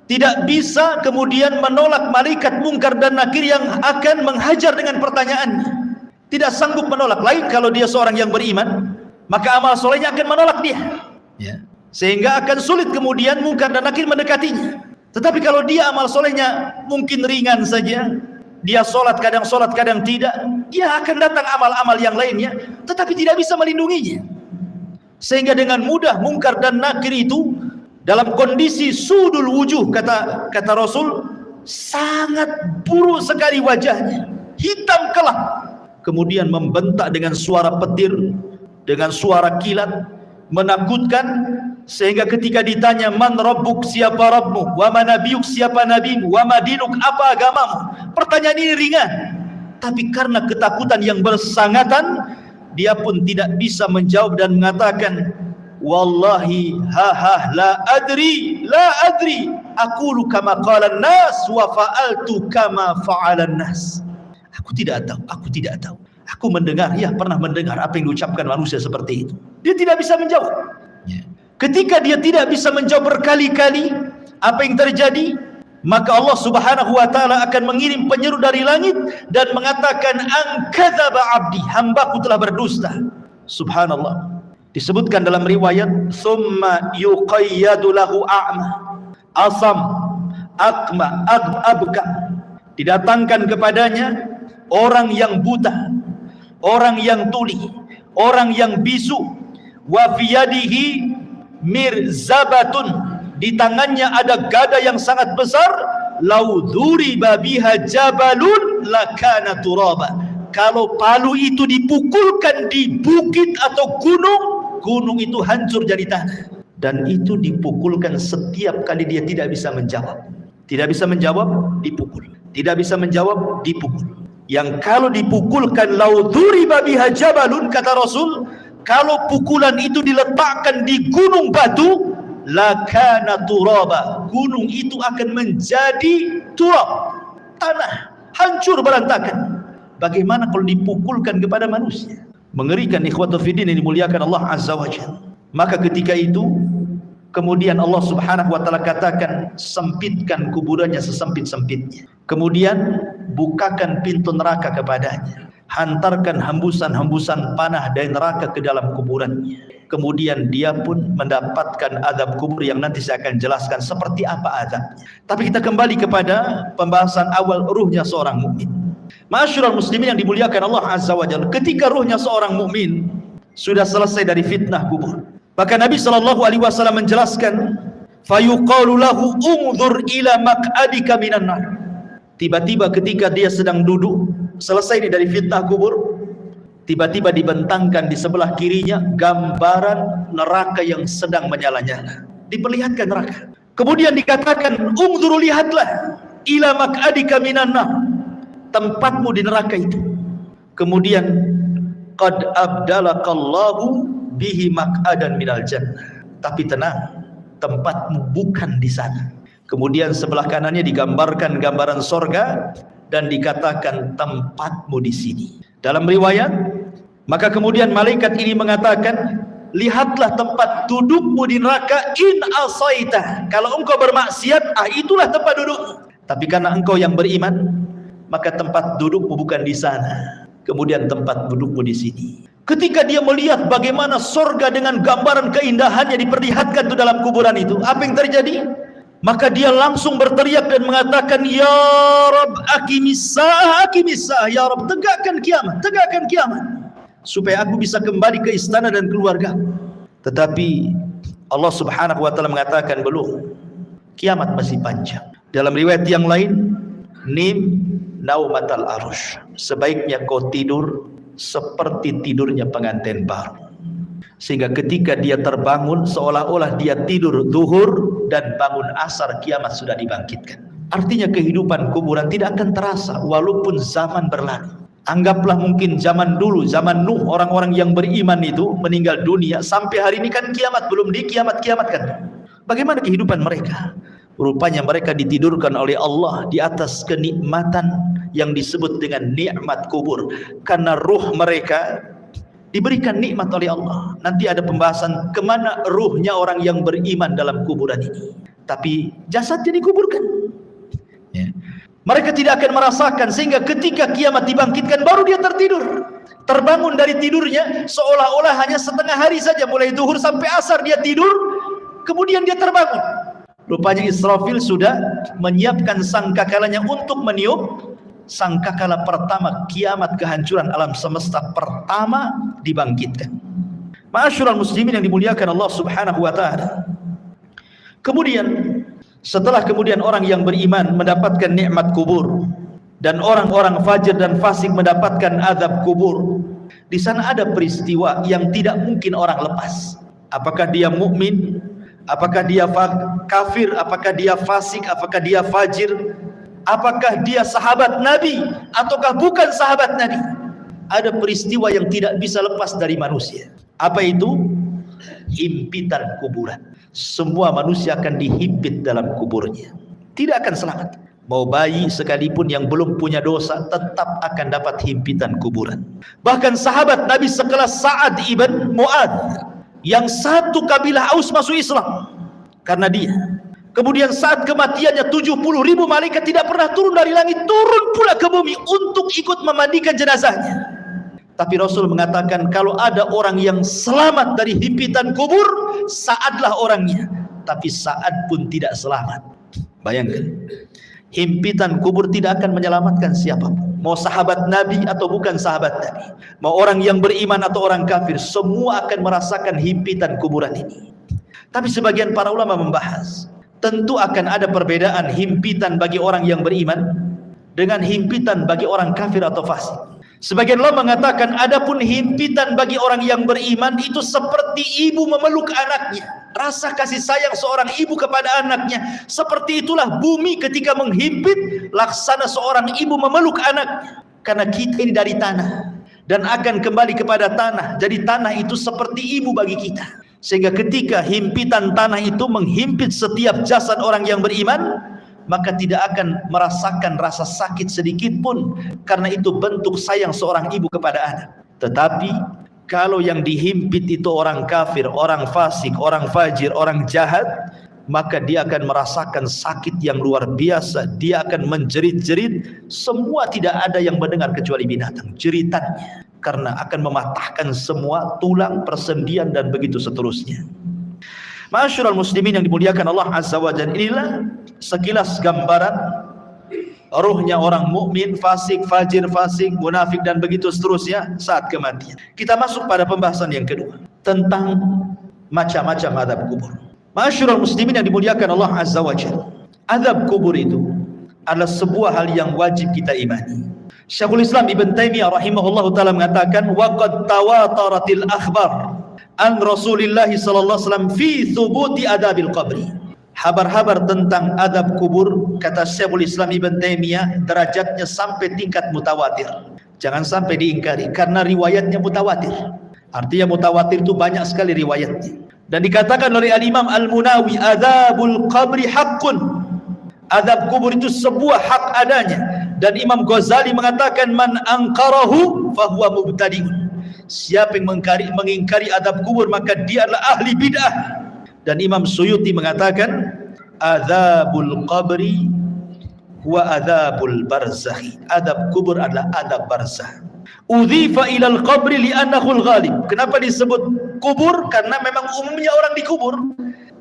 tidak bisa kemudian menolak malaikat mungkar dan nakir yang akan menghajar dengan pertanyaannya, tidak sanggup menolak. Lain kalau dia seorang yang beriman, maka amal solehnya akan menolak dia, sehingga akan sulit kemudian mungkar dan nakir mendekatinya. Tetapi kalau dia amal solehnya mungkin ringan saja, dia sholat kadang tidak, dia akan datang amal-amal yang lainnya, tetapi tidak bisa melindunginya. Sehingga dengan mudah mungkar dan nakir itu dalam kondisi sudul wujuh, kata Rasul, sangat buruk sekali wajahnya, hitam kelap, kemudian membentak dengan suara petir, dengan suara kilat, menakutkan. Sehingga ketika ditanya, man rabbuk, siapa Rabbmu, wa ma nabiyuk, siapa nabimu, wa ma dinuk, apa agamamu, pertanyaan ini ringan, tapi karena ketakutan yang bersangatan, dia pun tidak bisa menjawab dan mengatakan, wallahi la adri aqulu kama qala an-nas wa fa'altu kama fa'ala an-nas. Aku tidak tahu, aku mendengar, ya pernah mendengar apa yang diucapkan manusia seperti itu. Dia tidak bisa menjawab. Ketika dia tidak bisa menjawab berkali-kali, apa yang terjadi? Maka Allah Subhanahu wa taala akan mengirim penyeru dari langit dan mengatakan, an kadzaba abdi, hambaku telah berdusta. Subhanallah. Disebutkan dalam riwayat, summa yuqayyadu lahu a'ma, asam, akma, abka. Didatangkan kepadanya orang yang buta, orang yang tuli, orang yang bisu, wa fiyadihi mirzabatun, di tangannya ada gada yang sangat besar, lau duriba biha jabalun lakana turaba, kalau palu itu dipukulkan di bukit atau gunung itu hancur jadi tanah. Dan itu dipukulkan setiap kali dia tidak bisa menjawab, dipukul, tidak bisa menjawab, dipukul. Yang kalau dipukulkan lau duriba biha jabalun, kata Rasul, kalau pukulan itu diletakkan di gunung batu, lakana turaba, gunung itu akan menjadi turab, tanah, hancur berantakan. Bagaimana kalau dipukulkan kepada manusia? Mengerikan, ikhwatul fiddin yang dimuliakan Allah Azza wa Jalla. Maka ketika itu kemudian Allah Subhanahu wa taala katakan, sempitkan kuburannya sesempit-sempitnya, kemudian bukakan pintu neraka kepadanya, hantarkan hembusan-hembusan panah dari neraka ke dalam kuburannya. Kemudian dia pun mendapatkan azab kubur yang nanti saya akan jelaskan seperti apa azabnya. Tapi kita kembali kepada pembahasan awal, ruhnya seorang mukmin. Ma'asyiral muslimin yang dimuliakan Allah Azza wa Jalla, ketika ruhnya seorang mukmin sudah selesai dari fitnah kubur, maka Nabi SAW menjelaskan, fayuqalu lahu unzur ila maq'adika minan nar. Tiba-tiba ketika dia sedang duduk selesai dari fitnah kubur, tiba-tiba dibentangkan di sebelah kirinya gambaran neraka yang sedang menyala-nyala, diperlihatkan neraka. Kemudian dikatakan, unzur, lihatlah, ila maq'adika minan nar, tempatmu di neraka itu. Kemudian qad abdalakallahu bihi maq'adan minal jannah, tapi tenang, tempatmu bukan di sana. Kemudian sebelah kanannya digambarkan gambaran sorga dan dikatakan tempatmu di sini. Dalam riwayat, maka kemudian malaikat ini mengatakan, lihatlah tempat dudukmu di neraka, in asaita, kalau engkau bermaksiat, itulah tempat dudukmu. Tapi karena engkau yang beriman, maka tempat dudukmu bukan di sana. Kemudian tempat dudukmu di sini. Ketika dia melihat bagaimana sorga dengan gambaran keindahannya diperlihatkan itu dalam kuburan itu, apa yang terjadi? Maka dia langsung berteriak dan mengatakan, ya Rabb, akimisah, ya Rabb, tegakkan kiamat, supaya aku bisa kembali ke istana dan keluarga. Tetapi Allah Subhanahu wa taala mengatakan, belum, kiamat masih panjang. Dalam riwayat yang lain, nim naumatal arush, sebaiknya kau tidur seperti tidurnya pengantin baru. Sehingga ketika dia terbangun seolah-olah dia tidur zuhur dan bangun asar, kiamat sudah dibangkitkan. Artinya kehidupan kuburan tidak akan terasa walaupun zaman berlalu. Anggaplah mungkin zaman dulu, zaman Nuh, orang-orang yang beriman itu meninggal dunia, sampai hari ini kan kiamat belum dikiamat-kiamatkan. Bagaimana kehidupan mereka? Rupanya mereka ditidurkan oleh Allah di atas kenikmatan yang disebut dengan nikmat kubur, karena ruh mereka diberikan nikmat oleh Allah. Nanti ada pembahasan kemana ruhnya orang yang beriman dalam kuburan ini. Tapi jasadnya dikuburkan. Ya. Mereka tidak akan merasakan, sehingga ketika kiamat dibangkitkan baru dia tertidur. Terbangun dari tidurnya seolah-olah hanya setengah hari saja, mulai zuhur sampai asar dia tidur, kemudian dia terbangun. Rupanya Israfil sudah menyiapkan sangkakalanya untuk meniup sangkakala pertama kiamat, kehancuran alam semesta pertama dibangkitkan. Ma'asyiral muslimin yang dimuliakan Allah Subhanahu wa taala. Kemudian setelah kemudian orang yang beriman mendapatkan nikmat kubur dan orang-orang fajir dan fasik mendapatkan azab kubur, di sana ada peristiwa yang tidak mungkin orang lepas. Apakah dia mukmin, apakah dia kafir, apakah dia fasik, apakah dia fajir, apakah dia sahabat Nabi ataukah bukan sahabat Nabi, ada peristiwa yang tidak bisa lepas dari manusia. Apa itu? Himpitan kuburan. Semua manusia akan dihimpit dalam kuburnya, tidak akan selamat. Mau bayi sekalipun yang belum punya dosa tetap akan dapat himpitan kuburan. Bahkan sahabat Nabi sekelas Sa'ad ibn Mu'adz, yang satu kabilah Aus masuk Islam karena dia. Kemudian saat kematiannya 70.000 malaikat tidak pernah turun dari langit, turun pula ke bumi untuk ikut memandikan jenazahnya. Tapi Rasul mengatakan kalau ada orang yang selamat dari himpitan kubur, Sa'adlah orangnya. Tapi Sa'ad pun tidak selamat. Bayangkan, himpitan kubur tidak akan menyelamatkan siapapun, mau sahabat Nabi atau bukan sahabat Nabi, mau orang yang beriman atau orang kafir, semua akan merasakan himpitan kuburan ini. Tapi sebagian para ulama membahas, tentu akan ada perbedaan himpitan bagi orang yang beriman dengan himpitan bagi orang kafir atau fasik. Sebagian ulama mengatakan adapun himpitan bagi orang yang beriman itu seperti ibu memeluk anaknya. Rasa kasih sayang seorang ibu kepada anaknya, seperti itulah bumi ketika menghimpit, laksana seorang ibu memeluk anaknya. Karena kita ini dari tanah dan akan kembali kepada tanah. Jadi tanah itu seperti ibu bagi kita. Sehingga ketika himpitan tanah itu menghimpit setiap jasad orang yang beriman, maka tidak akan merasakan rasa sakit sedikit pun, karena itu bentuk sayang seorang ibu kepada anak. Tetapi kalau yang dihimpit itu orang kafir, orang fasik, orang fajir, orang jahat, maka dia akan merasakan sakit yang luar biasa. Dia akan menjerit-jerit, semua tidak ada yang mendengar kecuali binatang jeritannya, karena akan mematahkan semua tulang, persendian dan begitu seterusnya. Ma'asyiral muslimin yang dimuliakan Allah Azza wa Jalla, inilah sekilas gambaran ruhnya orang mukmin, fasik, fajir, fasik, munafik dan begitu seterusnya saat kematian. Kita masuk pada pembahasan yang kedua tentang macam-macam azab kubur. Ma'asyiral muslimin yang dimuliakan Allah Azza wa Jalla, azab kubur itu adalah sebuah hal yang wajib kita imani. Syekhul Islam Ibn Taimiyah rahimahullahu taala mengatakan, wa qad tawataratil akhbar an Rasulillah sallallahu alaihi wasallam fi thubuti adabil qabri. Habar-habar tentang adab kubur, kata Syekhul Islam Ibn Taimiyah, derajatnya sampai tingkat mutawatir. Jangan sampai diingkari, karena riwayatnya mutawatir. Artinya mutawatir itu banyak sekali riwayatnya. Dan dikatakan oleh Al-Imam Al-Munawi, adabul qabri haqqun. Adab kubur itu sebuah hak adanya. Dan Imam Ghazali mengatakan, man angkarahu fahuwa mubtadi'un. Siapa yang mengingkari adab kubur, maka dia adalah ahli bid'ah. Dan Imam Suyuti mengatakan, adzabul qabri huwa adzabul barzakh. Adab kubur adalah adab barzakh. Udhifa ilal qabri li'annahu al-ghalib. Kenapa disebut kubur? Karena memang umumnya orang dikubur.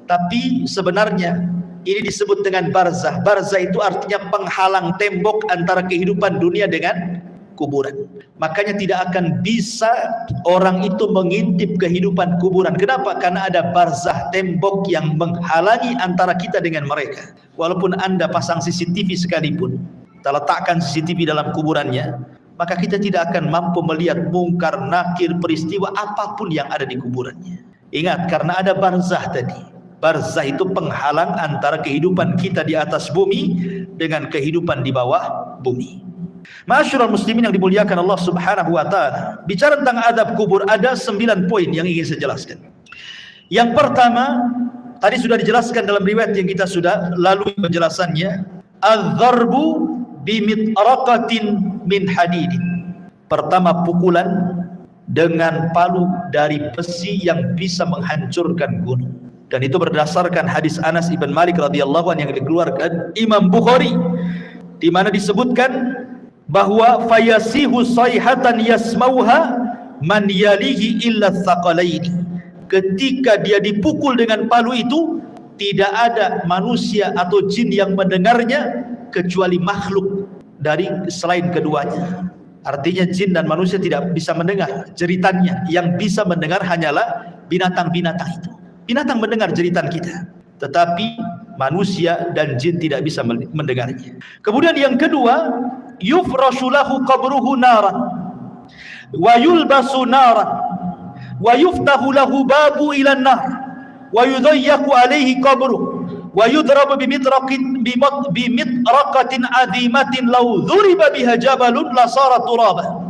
Tapi sebenarnya ini disebut dengan barzakh. Barzakh itu artinya penghalang tembok antara kehidupan dunia dengan kuburan. Makanya tidak akan bisa orang itu mengintip kehidupan kuburan. Kenapa? Karena ada barzakh, tembok yang menghalangi antara kita dengan mereka. Walaupun Anda pasang CCTV sekalipun, kita letakkan CCTV dalam kuburannya, maka kita tidak akan mampu melihat mungkar, nakir, peristiwa apapun yang ada di kuburannya. Ingat, karena ada barzah tadi. Barzah itu penghalang antara kehidupan kita di atas bumi dengan kehidupan di bawah bumi. Ma'asyiral muslimin yang dimuliakan Allah Subhanahu wa taala. Bicara tentang azab kubur ada 9 poin yang ingin saya jelaskan. Yang pertama, tadi sudah dijelaskan dalam riwayat yang kita sudah lalui penjelasannya, az-zarbu bimit'raqatin min hadidin. Pertama, pukulan dengan palu dari besi yang bisa menghancurkan gunung. Dan itu berdasarkan hadis Anas ibn Malik radhiyallahu anhu yang dikeluarkan Imam Bukhari, di mana disebutkan bahwa fayasihu sayhatan yasmauha man yalihi illa tsaqalaini. Ketika dia dipukul dengan palu itu, tidak ada manusia atau jin yang mendengarnya kecuali makhluk dari selain keduanya. Artinya jin dan manusia tidak bisa mendengar jeritannya. Yang bisa mendengar hanyalah binatang-binatang itu. Binatang mendengar jeritan kita, tetapi manusia dan jin tidak bisa mendengarnya. Kemudian yang kedua, yufrashu lahu qabruhu naran wa yulbasu naran wa yuftahu lahu babu ila an-nar wa yudayyaku alayhi qabruhu wa yudrabu bimit'raqatin azimatin law dhuriba biha jabalun la sara turaba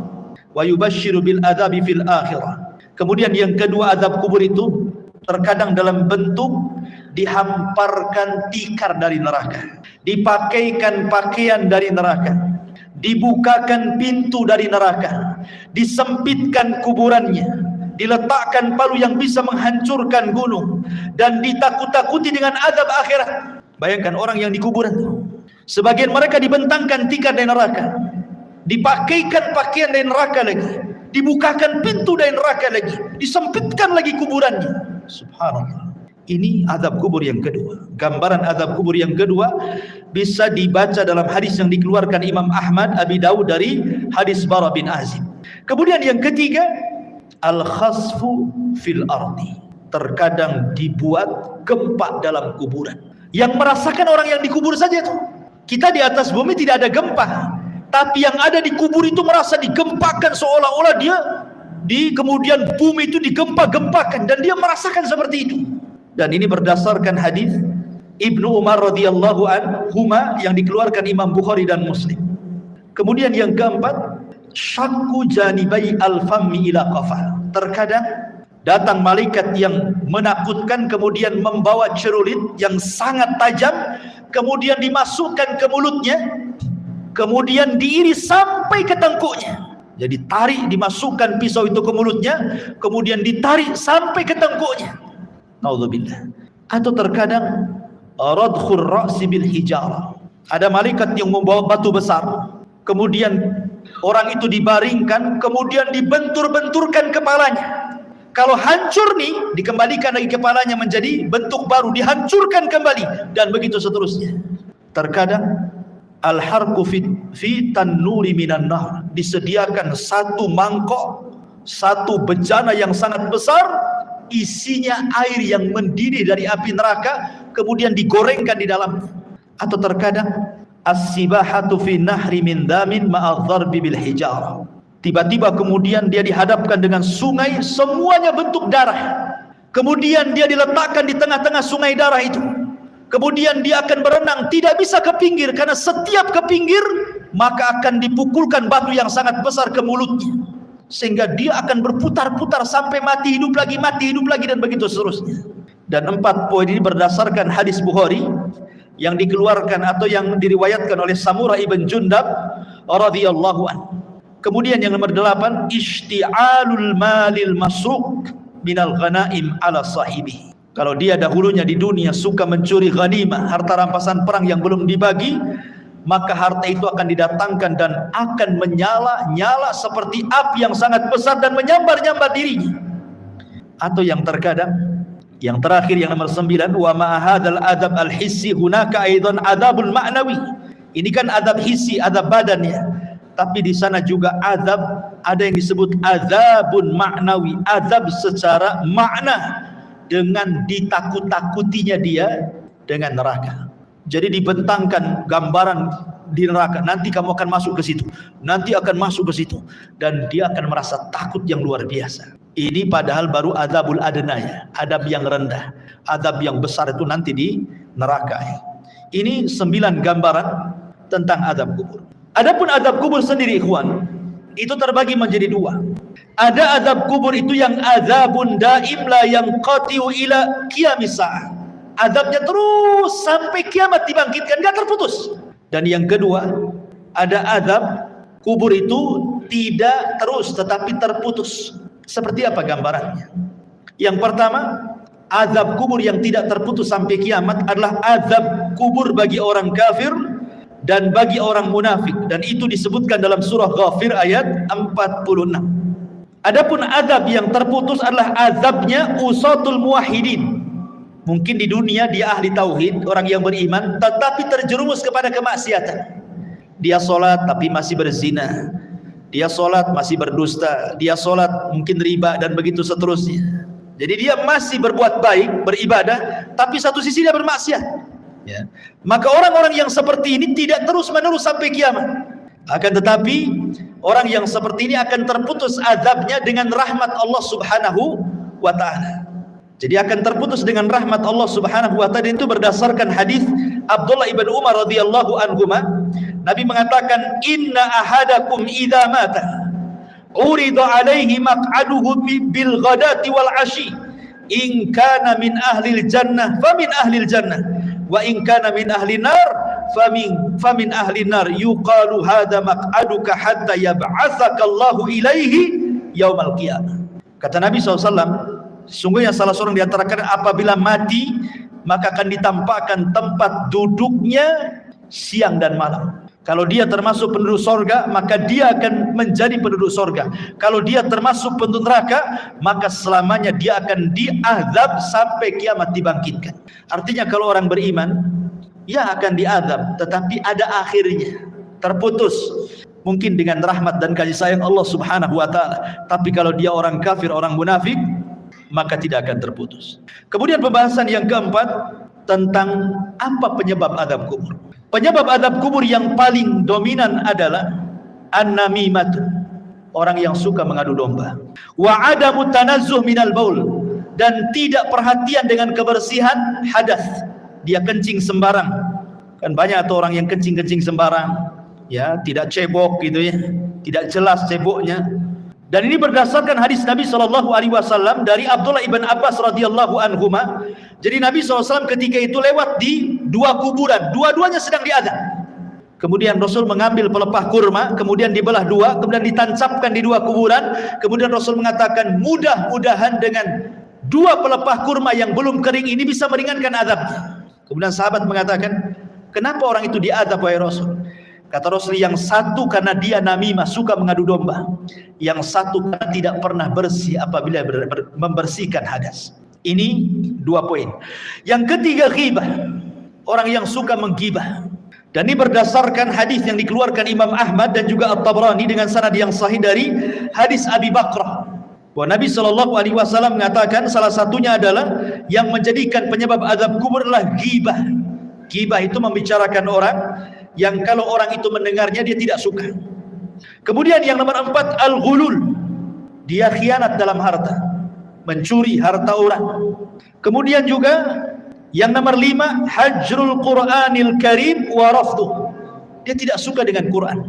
wa yubashshiru bil adzabi fil akhirah. Kemudian yang kedua, azab kubur itu terkadang dalam bentuk dihamparkan tikar dari neraka, dipakaikan pakaian dari neraka, dibukakan pintu dari neraka, disempitkan kuburannya, diletakkan palu yang bisa menghancurkan gunung, dan ditakut-takuti dengan azab akhirat. Bayangkan orang yang di kuburan, sebagian mereka dibentangkan tikar dari neraka, dipakaikan pakaian dari neraka lagi, dibukakan pintu dari neraka lagi, disempitkan lagi kuburannya. Subhanallah. Ini azab kubur yang kedua. Gambaran azab kubur yang kedua bisa dibaca dalam hadis yang dikeluarkan Imam Ahmad, Abi Dawud dari hadis Bara bin Azib. Kemudian yang ketiga, al-khasfu fil ardi. Terkadang dibuat gempa dalam kuburan. Yang merasakan orang yang dikubur saja itu. Kita di atas bumi tidak ada gempa, tapi yang ada di kubur itu merasa digempakan, seolah-olah dia kemudian bumi itu digempa-gempakan, dan dia merasakan seperti itu. Dan ini berdasarkan hadis Ibnu Umar radhiyallahu anhuma yang dikeluarkan Imam Bukhari dan Muslim. Kemudian yang keempat, syakku janibai al-fammi ila qafa. Terkadang datang malaikat yang menakutkan, kemudian membawa cerulit yang sangat tajam, kemudian dimasukkan ke mulutnya, kemudian diiris sampai ke tengkuknya. Jadi tarik, dimasukkan pisau itu ke mulutnya, kemudian ditarik sampai ke tengkuknya. Naudzubillah. Atau terkadang radkhur ra'si bil hijarah. Ada malaikat yang membawa batu besar, kemudian orang itu dibaringkan, kemudian dibentur-benturkan kepalanya. Kalau hancur nih, dikembalikan lagi kepalanya menjadi bentuk baru, dihancurkan kembali, dan begitu seterusnya. Terkadang al-harqu fi tannuri minan nar, disediakan satu mangkok, satu bejana yang sangat besar, isinya air yang mendidih dari api neraka, kemudian digorengkan di dalamnya. Atau terkadang as-sibahatu fi nahri min damin ma'adh-dharbi bil hijarah. Tiba-tiba kemudian dia dihadapkan dengan sungai, semuanya bentuk darah. Kemudian dia diletakkan di tengah-tengah sungai darah itu. Kemudian dia akan berenang, tidak bisa ke pinggir, karena setiap ke pinggir maka akan dipukulkan batu yang sangat besar ke mulutnya, sehingga dia akan berputar-putar sampai mati hidup lagi, dan begitu seterusnya. Dan 4 poin ini berdasarkan hadis Bukhari yang dikeluarkan atau yang diriwayatkan oleh Samurah ibn Jundab radhiyallahu anhu. Kemudian yang nomor 8, ishti'alul malil masruq minal ghanaim ala sahibi. Kalau dia dahulunya di dunia suka mencuri ghanimah, harta rampasan perang yang belum dibagi, maka harta itu akan didatangkan dan akan menyala-nyala seperti api yang sangat besar dan menyambar-nyambar dirinya. Atau yang terkadang, yang terakhir yang nomor 9, wa ma'ahadal adab al-hissi hunaka aidan adabul ma'nawi. Ini kan adab hissi, adab badannya, tapi di sana juga adab, ada yang disebut adabun ma'nawi, adab secara makna, dengan ditakut-takutinya dia dengan neraka. Jadi dibentangkan gambaran di neraka, nanti kamu akan masuk ke situ, nanti akan masuk ke situ, dan dia akan merasa takut yang luar biasa. Ini padahal baru adzabul adna ya, adab yang rendah. Adab yang besar itu nanti di neraka. Ini 9 gambaran tentang azab kubur. Adapun azab kubur sendiri ikhwan, itu terbagi menjadi 2. Ada azab kubur itu yang azabun daim la yanqati'u ila qiyamis sa'ah. Azabnya terus sampai kiamat dibangkitkan, enggak terputus. Dan yang kedua, ada azab kubur itu tidak terus tetapi terputus. Seperti apa gambarannya? Yang pertama, azab kubur yang tidak terputus sampai kiamat adalah azab kubur bagi orang kafir dan bagi orang munafik, dan itu disebutkan dalam surah Ghafir ayat 46. Adapun azab yang terputus adalah azabnya usatul muwahhidin. Mungkin di dunia dia ahli tauhid, orang yang beriman, tetapi terjerumus kepada kemaksiatan. Dia sholat tapi masih berzina, dia sholat masih berdusta, dia sholat mungkin riba dan begitu seterusnya. Jadi dia masih berbuat baik, beribadah, tapi satu sisi dia bermaksiat ya. Maka orang-orang yang seperti ini tidak terus menerus sampai kiamat. Akan tetapi orang yang seperti ini akan terputus azabnya dengan rahmat Allah subhanahu wa ta'ala. Jadi akan terputus dengan rahmat Allah subhanahu wa ta'ala. Itu berdasarkan hadis Abdullah ibn Umar radhiyallahu anhuma. Nabi mengatakan, inna ahadakum idza mata urida alaihi maq'aduhu bil ghadati wal ashi, in kana min ahlil jannah famin ahlil jannah, wa in kana min ahlin nar famin ahlin nar, yuqalu hadza maq'aduka hatta yab'atsaka Allahu ilaihi yaumal qiyamah. Kata Nabi SAW, sungguhnya salah seorang di antara kalian apabila mati, maka akan ditampakkan tempat duduknya siang dan malam. Kalau dia termasuk penduduk sorga, maka dia akan menjadi penduduk sorga. Kalau dia termasuk penduduk neraka, maka selamanya dia akan diazab sampai kiamat dibangkitkan. Artinya kalau orang beriman, ya akan diazab, tetapi ada akhirnya, terputus. Mungkin dengan rahmat dan kasih sayang Allah subhanahu wa ta'ala. Tapi kalau dia orang kafir, orang munafik, maka tidak akan terputus. Kemudian pembahasan yang keempat tentang apa penyebab azab kubur. Penyebab azab kubur yang paling dominan adalah an-namimat, orang yang suka mengadu domba, wa adamu tanazzuh minal baul, dan tidak perhatian dengan kebersihan hadas. Dia kencing sembarang. Kan banyak tuh orang yang kencing-kencing sembarang, ya, tidak cebok gitu ya, tidak jelas ceboknya. Dan ini berdasarkan hadis Nabi SAW dari Abdullah ibn Abbas radhiyallahu anhuma. Jadi Nabi SAW ketika itu lewat di 2 kuburan, dua-duanya sedang diazab. Kemudian Rasul mengambil pelepah kurma, kemudian dibelah 2, kemudian ditancapkan di 2 kuburan. Kemudian Rasul mengatakan, mudah-mudahan dengan 2 pelepah kurma yang belum kering ini bisa meringankan azabnya. Kemudian sahabat mengatakan, kenapa orang itu diazab wahai Rasul? Kata Rasul, yang satu karena dia namimah, suka mengadu domba. Yang satu karena tidak pernah bersih apabila membersihkan hadas. Ini 2 poin. Yang ketiga, ghibah. Orang yang suka menggibah. Dan ini berdasarkan hadis yang dikeluarkan Imam Ahmad dan juga At-Tabrani dengan sanad yang sahih dari hadis Abi Bakrah. Bahwa Nabi SAW mengatakan salah satunya adalah yang menjadikan penyebab azab kubur adalah ghibah. Ghibah itu membicarakan orang yang kalau orang itu mendengarnya dia tidak suka. Kemudian yang nomor 4, al-ghulul. Dia khianat dalam harta, mencuri harta orang. Kemudian juga yang nomor 5, hajrul Qur'anil Karim wa rafduh. Dia tidak suka dengan Quran.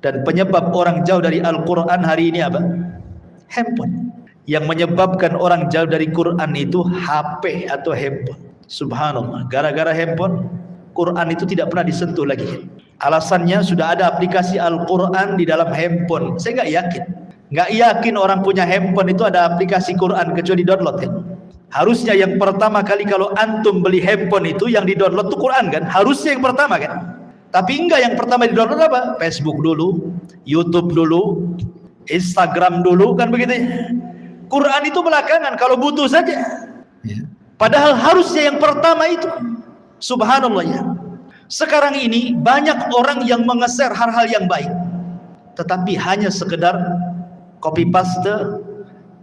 Dan penyebab orang jauh dari Al-Quran hari ini apa? Handphone. Yang menyebabkan orang jauh dari Quran itu HP atau handphone. Subhanallah, gara-gara handphone Quran itu tidak pernah disentuh lagi. Alasannya sudah ada aplikasi Al-Quran di dalam handphone. Saya nggak yakin orang punya handphone itu ada aplikasi Quran kecuali download kan. Harusnya yang pertama kali kalau antum beli handphone itu yang di download itu Quran kan. Harusnya yang pertama kan. Tapi enggak, yang pertama di download apa? Facebook dulu, YouTube dulu, Instagram dulu kan begitu ya. Quran itu belakangan kalau butuh saja. Padahal harusnya yang pertama itu. Subhanallah ya. Sekarang ini banyak orang yang mengeser hal-hal yang baik, tetapi hanya sekedar copy paste,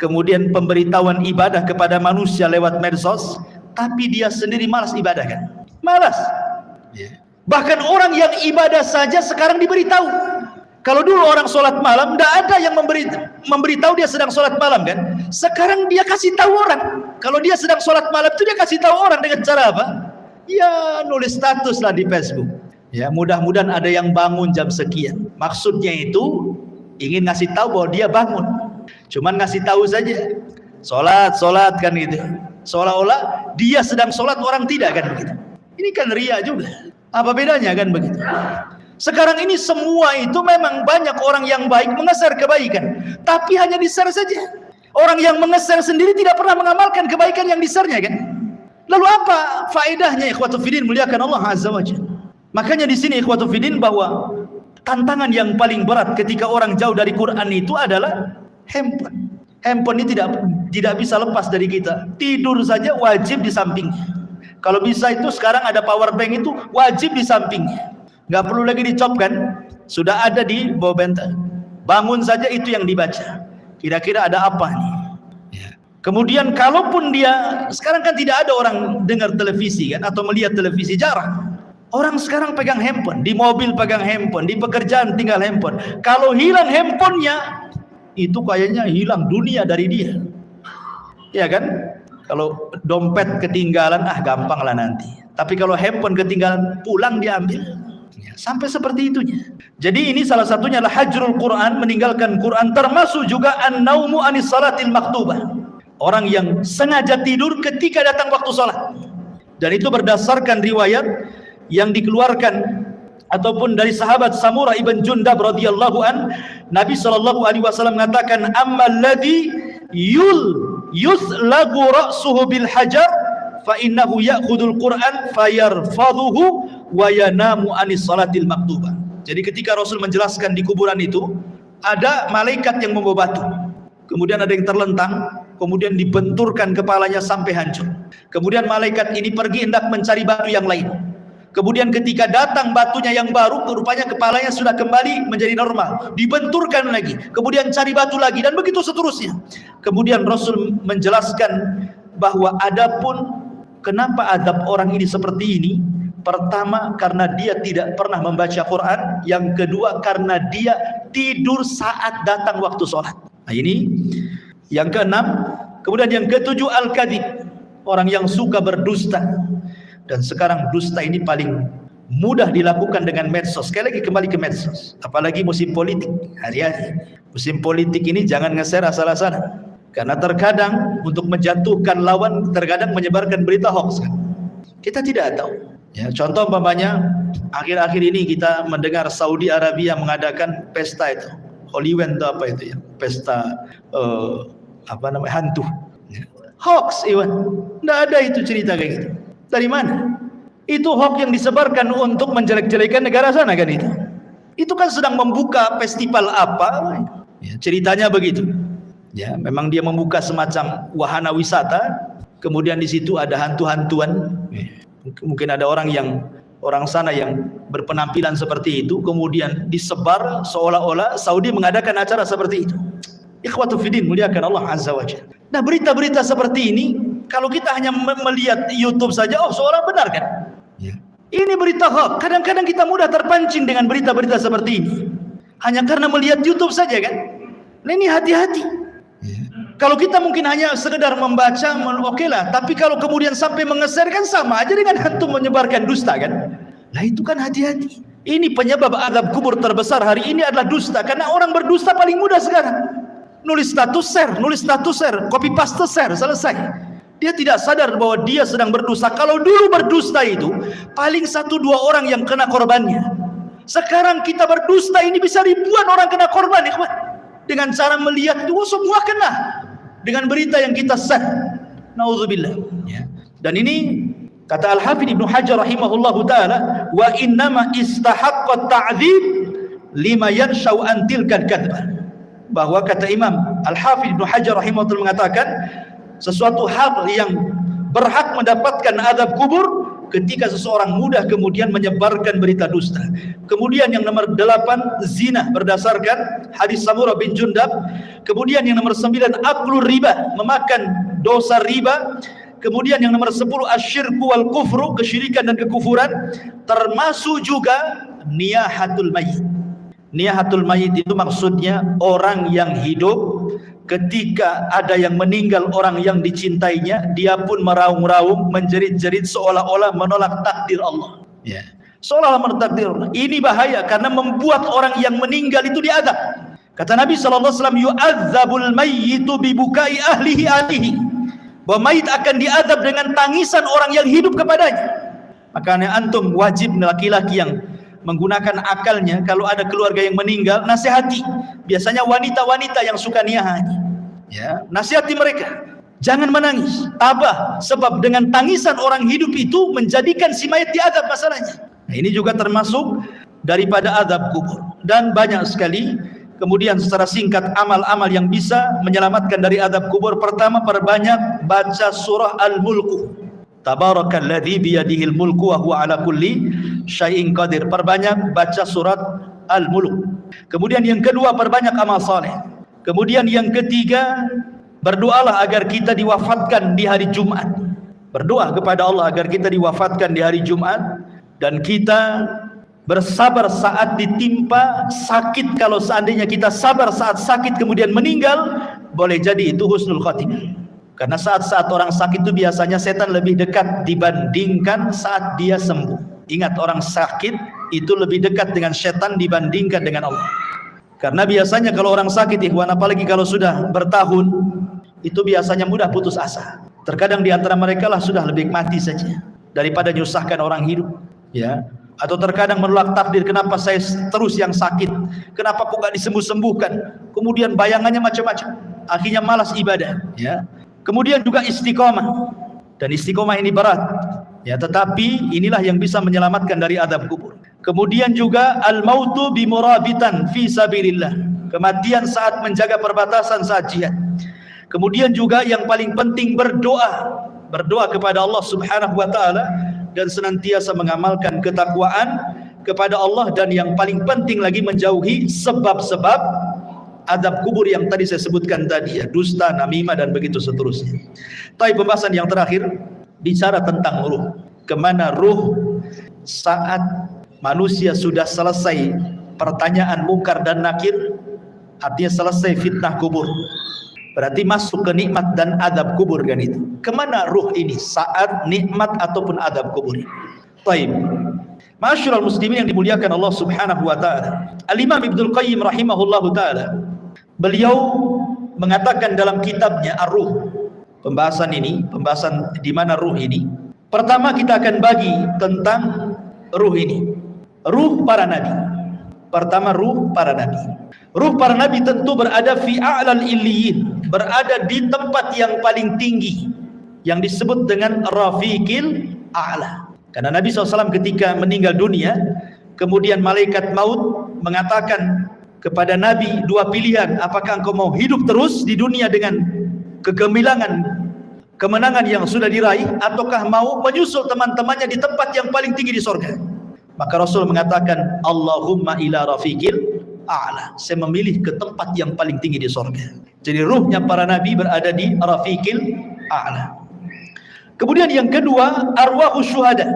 kemudian pemberitahuan ibadah kepada manusia lewat medsos, tapi dia sendiri malas ibadah kan? Malas. Bahkan orang yang ibadah saja sekarang diberitahu. Kalau dulu orang sholat malam, tidak ada yang memberitahu dia sedang sholat malam kan. Sekarang dia kasih tahu orang. Kalau dia sedang sholat malam itu dia kasih tahu orang dengan cara apa? Ya nulis status lah di Facebook. Ya mudah-mudahan ada yang bangun jam sekian. Maksudnya itu ingin ngasih tahu bahwa dia bangun. Cuman ngasih tahu saja. Sholat kan gitu. Seolah-olah dia sedang sholat, orang tidak kan begitu. Ini kan ria juga. Apa bedanya kan begitu? Sekarang ini semua itu memang banyak orang yang baik mengeser kebaikan, tapi hanya di-share saja. Orang yang mengeser sendiri tidak pernah mengamalkan kebaikan yang di-share-nya kan. Lalu apa faedahnya ikhwatu fiddin muliakan Allah azza wajalla? Makanya di sini ikhwatu fiddin bahwa tantangan yang paling berat ketika orang jauh dari Quran itu adalah handphone. Handphone ini tidak bisa lepas dari kita. Tidur saja wajib di sampingnya. Kalau bisa itu sekarang ada power bank itu wajib di sampingnya. Nggak perlu lagi dicopkan, sudah ada di bawah bantal. Bangun saja itu yang dibaca. Kira-kira ada apa nih? Ya. Kemudian kalaupun dia sekarang kan tidak ada orang dengar televisi kan atau melihat televisi, jarang. Orang sekarang pegang handphone, di mobil pegang handphone, di pekerjaan tinggal handphone. Kalau hilang handphonenya, itu kayaknya hilang dunia dari dia. Ya kan? Kalau dompet ketinggalan, gampang lah nanti. Tapi kalau handphone ketinggalan, pulang diambil. Ya, sampai seperti itunya. Jadi ini salah satunya adalah hajrul Quran, meninggalkan Quran. Termasuk juga an-naumu anis salatil maktubah. Orang yang sengaja tidur ketika datang waktu salat. Dan itu berdasarkan riwayat yang dikeluarkan ataupun dari sahabat Samurah ibn Jundab radhiyallahu an, Nabi sallallahu alaihi wasallam mengatakan, ammal ladzi yuslagu ra'suhu bil hajar fa innahu ya'khudul Qur'an fayarfadhuhu wa yanamu anis salatil maktubah. Jadi ketika Rasul menjelaskan di kuburan itu ada malaikat yang membawa batu. Kemudian ada yang terlentang, kemudian dibenturkan kepalanya sampai hancur. Kemudian malaikat ini pergi hendak mencari batu yang lain. Kemudian ketika datang batunya yang baru, rupanya kepalanya sudah kembali menjadi normal. Dibenturkan lagi, kemudian cari batu lagi, dan begitu seterusnya. Kemudian Rasul menjelaskan bahwa adapun kenapa adab orang ini seperti ini, pertama karena dia tidak pernah membaca Quran, yang kedua karena dia tidur saat datang waktu sholat. Nah ini yang keenam. Kemudian yang ketujuh al-kadhib, orang yang suka berdusta. Dan sekarang dusta ini paling mudah dilakukan dengan medsos. Sekali lagi kembali ke medsos. Apalagi musim politik hari-hari. Musim politik ini jangan nge-share asal-asalan. Karena terkadang untuk menjatuhkan lawan, terkadang menyebarkan berita hoax. Kita tidak tahu. Ya, contoh umpamanya akhir-akhir ini kita mendengar Saudi Arabia mengadakan pesta itu. Holyland itu apa itu ya? Pesta hantu. Hoax, Iwan. Tidak ada itu cerita kayak gitu. Dari mana? Itu hoax yang disebarkan untuk menjelek-jelekan negara sana kan itu. Itu kan sedang membuka festival apa? Ya, ceritanya begitu. Ya, memang dia membuka semacam wahana wisata. Kemudian di situ ada hantu-hantuan. Mungkin ada orang sana yang berpenampilan seperti itu. Kemudian disebar seolah-olah Saudi mengadakan acara seperti itu. Ikhwatu fiddin muliakan Allah azza wa jalla. Nah berita-berita seperti ini, kalau kita hanya melihat YouTube saja, seolah benar kan? Ya. Ini berita hoax. Kadang-kadang kita mudah terpancing dengan berita-berita seperti ini. Hanya karena melihat YouTube saja kan? Nah ini hati-hati. Ya. Kalau kita mungkin hanya sekedar membaca, oke lah. Tapi kalau kemudian sampai mengeser kan sama aja dengan hantu menyebarkan dusta kan? Nah itu kan hati-hati. Ini penyebab azab kubur terbesar hari ini adalah dusta. Karena orang berdusta paling mudah sekarang. Nulis status share, copy paste share, selesai. Dia tidak sadar bahwa dia sedang berdusta. Kalau dulu berdusta itu paling 1-2 orang yang kena korbannya. Sekarang kita berdusta ini bisa ribuan orang kena korban, ikhwan. Dengan cara melihat itu semua kena dengan berita yang kita share. Nauzubillah. Ya. Dan ini kata Al-Hafidz Ibnu Hajar rahimahullahu taala, wa innama istahaqqa ta'dzib lima yanshau an tilka kadzbah. Bahwa kata Imam Al-Hafidz Ibnu Hajar rahimahullah mengatakan sesuatu hal yang berhak mendapatkan azab kubur ketika seseorang mudah kemudian menyebarkan berita dusta. Kemudian yang nomor 8 zina berdasarkan hadis Samurah bin Jundab. Kemudian yang nomor 9 aklur riba, memakan dosa riba. Kemudian yang nomor 10 asyirku wal kufru, kesyirikan dan kekufuran. Termasuk juga niyahatul mayit. Niyahatul mayit itu maksudnya orang yang hidup ketika ada yang meninggal orang yang dicintainya, dia pun meraung-raung, menjerit-jerit seolah-olah menolak takdir Allah. Ya. Seolah-olah menolak takdir Allah. Ini bahaya karena membuat orang yang meninggal itu diazab. Kata Nabi SAW, yu'adzabul mayyitu bibukai ahlihi alihi. Bahwa mayit akan diazab dengan tangisan orang yang hidup kepadanya. Makanya antum wajib, laki-laki yang menggunakan akalnya, kalau ada keluarga yang meninggal, nasihati. Biasanya wanita-wanita yang suka niyahannya, ya, nasihati mereka. Jangan menangis, tabah. Sebab dengan tangisan orang hidup itu menjadikan si mayit diazab masalahnya. Nah, ini juga termasuk daripada azab kubur. Dan banyak sekali. Kemudian secara singkat amal-amal yang bisa menyelamatkan dari azab kubur. Pertama, perbanyak baca surah Al-Mulku. Tabarakalladzi biyadihil mulku wa huwa ala kulli syai'in qadir. Perbanyak baca surat Al-Mulk. Kemudian yang kedua, perbanyak amal saleh. Kemudian yang ketiga, berdoalah agar kita diwafatkan di hari Jumat. Berdoa kepada Allah agar kita diwafatkan di hari Jumat, dan kita bersabar saat ditimpa sakit. Kalau seandainya kita sabar saat sakit kemudian meninggal, boleh jadi itu husnul khatimah. Karena saat-saat orang sakit itu biasanya setan lebih dekat dibandingkan saat dia sembuh. Ingat, orang sakit itu lebih dekat dengan setan dibandingkan dengan Allah. Karena biasanya kalau orang sakit, ikhwan, apalagi kalau sudah bertahun, itu biasanya mudah putus asa. Terkadang di antara mereka lah sudah lebih mati saja daripada nyusahkan orang hidup, ya. Atau terkadang menolak takdir, kenapa saya terus yang sakit, kenapa kok gak disembuh-sembuhkan. Kemudian bayangannya macam-macam, akhirnya malas ibadah, ya. Kemudian juga istiqomah, dan istiqomah ini berat, ya, tetapi inilah yang bisa menyelamatkan dari azab kubur. Kemudian juga al-mautu bimurabitan fi sabilillah, kematian saat menjaga perbatasan saat jihad. Kemudian juga yang paling penting berdoa, berdoa kepada Allah Subhanahu wa taala dan senantiasa mengamalkan ketakwaan kepada Allah, dan yang paling penting lagi menjauhi sebab-sebab azab kubur yang tadi saya sebutkan tadi, ya, dusta, namimah dan begitu seterusnya. Tapi pembahasan yang terakhir bicara tentang ruh. Kemana ruh saat manusia sudah selesai pertanyaan mungkar dan nakir, artinya selesai fitnah kubur, berarti masuk ke nikmat dan azab kubur, kan itu. Kemana ruh ini saat nikmat ataupun azab kubur? Baik, ma'asyiral muslimin yang dimuliakan Allah Subhanahu wa taala. Al-Imam Ibnul Qayyim rahimahullahu taala, beliau mengatakan dalam kitabnya Ar-Ruh, pembahasan ini, pembahasan di mana ruh ini. Pertama kita akan bagi tentang ruh ini. Ruh para nabi. Pertama, ruh para nabi. Ruh para nabi tentu berada fi a'lal illiyin, berada di tempat yang paling tinggi yang disebut dengan rafiqil a'la. Karena Nabi SAW ketika meninggal dunia, kemudian malaikat maut mengatakan kepada Nabi dua pilihan, apakah engkau mau hidup terus di dunia dengan kegemilangan, kemenangan yang sudah diraih, ataukah mau menyusul teman-temannya di tempat yang paling tinggi di sorga. Maka Rasul mengatakan, Allahumma ila rafiqil a'la, saya memilih ke tempat yang paling tinggi di sorga. Jadi ruhnya para nabi berada di rafiqil a'la. Kemudian yang kedua, arwahus syuhada,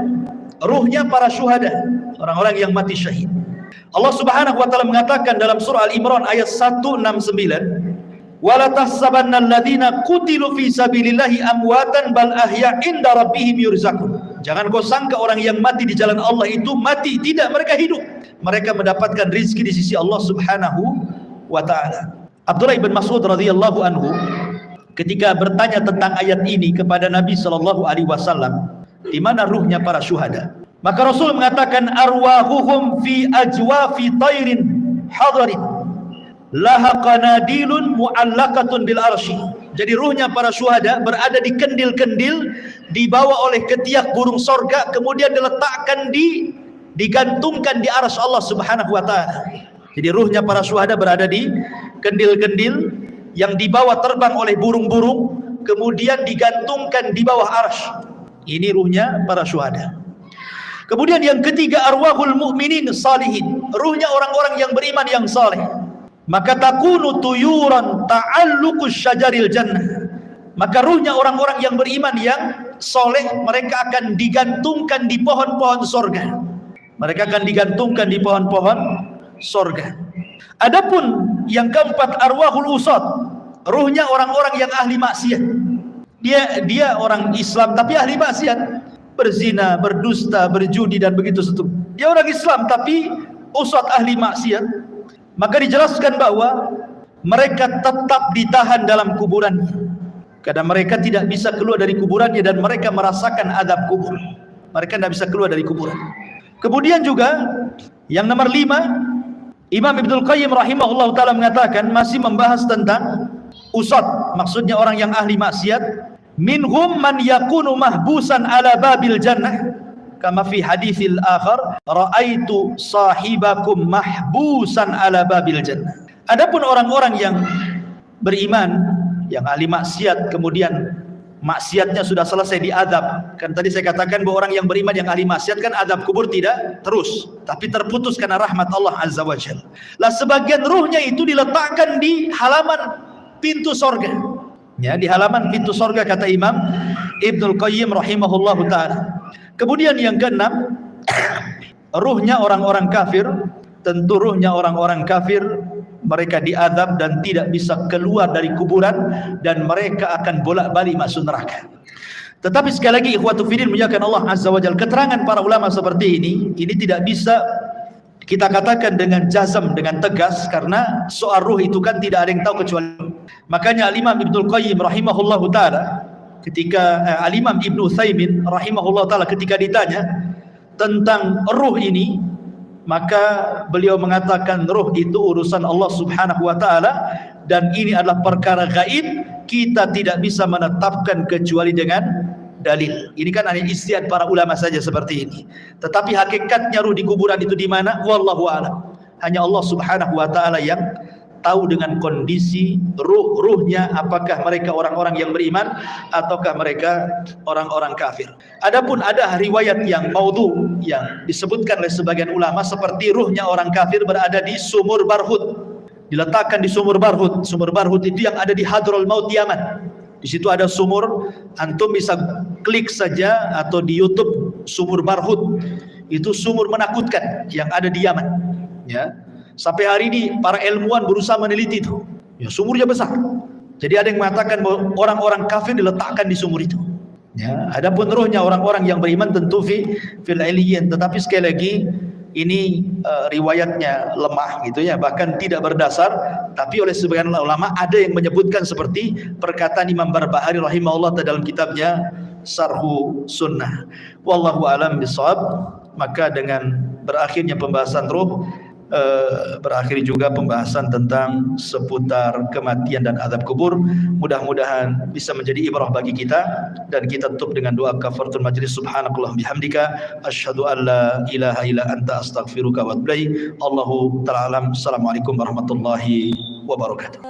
ruhnya para syuhada, orang-orang yang mati syahid. Allah Subhanahu wa taala mengatakan dalam surah Al-Imran ayat 169, wala tahsabanna alladziina qutilu fi sabilillahi amwatan bal ahya' inda rabbihim yurzaqun. Jangan kau sangka orang yang mati di jalan Allah itu mati, tidak, mereka hidup. Mereka mendapatkan rezeki di sisi Allah Subhanahu wa taala. Abdullah bin Mas'ud radhiyallahu anhu ketika bertanya tentang ayat ini kepada Nabi sallallahu alaihi wasallam, di mana ruhnya para syuhada? Maka Rasul mengatakan, arwahuhum fi ajwafi tairin hadarin laha qanadilun mu'allaqatun bil arsy. Jadi ruhnya para syuhada berada di kendil-kendil, dibawa oleh ketiak burung sorga, kemudian diletakkan digantungkan di arsy Allah Subhanahu wa taala. Jadi ruhnya para syuhada berada di kendil-kendil yang dibawa terbang oleh burung-burung, kemudian digantungkan di bawah arsy. Ini ruhnya para syuhada. Kemudian yang ketiga, arwahul mu'minin salihin, ruhnya orang-orang yang beriman yang saleh. Maka takunu tuyuran ta'alluqus syajaril jannah, maka ruhnya orang-orang yang beriman yang soleh mereka akan digantungkan di pohon-pohon sorga. Mereka akan digantungkan di pohon-pohon sorga. Adapun yang keempat, arwahul usad, ruhnya orang-orang yang ahli maksiat. Dia orang Islam tapi ahli maksiat, berzina, berdusta, berjudi dan begitu seterusnya. Dia orang Islam tapi usad ahli maksiat. Maka dijelaskan bahwa mereka tetap ditahan dalam kuburannya, karena mereka tidak bisa keluar dari kuburannya dan mereka merasakan azab kubur. Mereka tidak bisa keluar dari kuburan. Kemudian juga yang nomor 5, Imam Ibnul Qayyim rahimahullah ta'ala mengatakan, masih membahas tentang usad, maksudnya orang yang ahli maksiat. Minhum man yakunu mahbusan ala babil jannah, kama fi haditsil akhar, ra'aitu sahibakum mahbusan ala babil jannah. Adapun orang-orang yang beriman, yang ahli maksiat, kemudian maksiatnya sudah selesai diazab. Kan tadi saya katakan bahwa orang yang beriman yang ahli maksiat kan azab kubur tidak terus, tapi terputus karena rahmat Allah Azza wa Jalla. Lah sebagian ruhnya itu diletakkan di halaman pintu sorga. Ya, di halaman pintu sorga kata Imam Ibnul Qayyim rahimahullahu ta'ala. Kemudian yang keenam, ruhnya orang-orang kafir. Tentu ruhnya orang-orang kafir mereka diazab dan tidak bisa keluar dari kuburan, dan mereka akan bolak-balik masuk neraka. Tetapi sekali lagi ikhwatu fiddin muliakan Allah Azza wa Jalla, keterangan para ulama seperti ini tidak bisa kita katakan dengan jazam, dengan tegas, karena soal ruh itu kan tidak ada yang tahu kecuali. Makanya Al-Imam Ibnul Qayyim rahimahullahu ta'ala ketika Al-Imam Ibnu Utsaimin rahimahullahu ta'ala ketika ditanya tentang ruh ini, maka beliau mengatakan ruh itu urusan Allah Subhanahu wa ta'ala, dan ini adalah perkara gaib, kita tidak bisa menetapkan kecuali dengan dalil. Ini kan hanya ijtihad para ulama saja seperti ini. Tetapi hakikatnya ruh di kuburan itu di mana? Wallahu a'lam. Hanya Allah Subhanahu wa ta'ala yang tahu dengan kondisi ruhnya, apakah mereka orang-orang yang beriman ataukah mereka orang-orang kafir. Adapun ada riwayat yang maudhu yang disebutkan oleh sebagian ulama seperti ruhnya orang kafir berada di sumur Barhut, diletakkan di sumur Barhut. Sumur Barhut itu yang ada di Hadrul Maut Yaman. Di situ ada sumur, antum bisa klik saja atau di YouTube sumur Barhut. Itu sumur menakutkan yang ada di Yaman. Ya. Sampai hari ini para ilmuwan berusaha meneliti itu. Ya, sumurnya besar. Jadi ada yang mengatakan bahwa orang-orang kafir diletakkan di sumur itu. Ya, adapun ruhnya orang-orang yang beriman tentu fil iliyyin, tetapi sekali lagi ini riwayatnya lemah gitu ya, bahkan tidak berdasar. Tapi oleh sebagian ulama ada yang menyebutkan seperti perkataan Imam Barbahari rahimahullah dalam kitabnya Syarhu Sunnah. Wallahu alam bishawab. Maka dengan berakhirnya pembahasan ruh, berakhir juga pembahasan tentang seputar kematian dan azab kubur. Mudah-mudahan bisa menjadi ibrah bagi kita, dan kita tutup dengan doa kafaratul majlis. Subhanakallah bihamdika asyhadu an la ilaha illa anta astaghfiruka wa atubu ilaik. Allahu ta'ala alam. Assalamualaikum warahmatullahi wabarakatuh.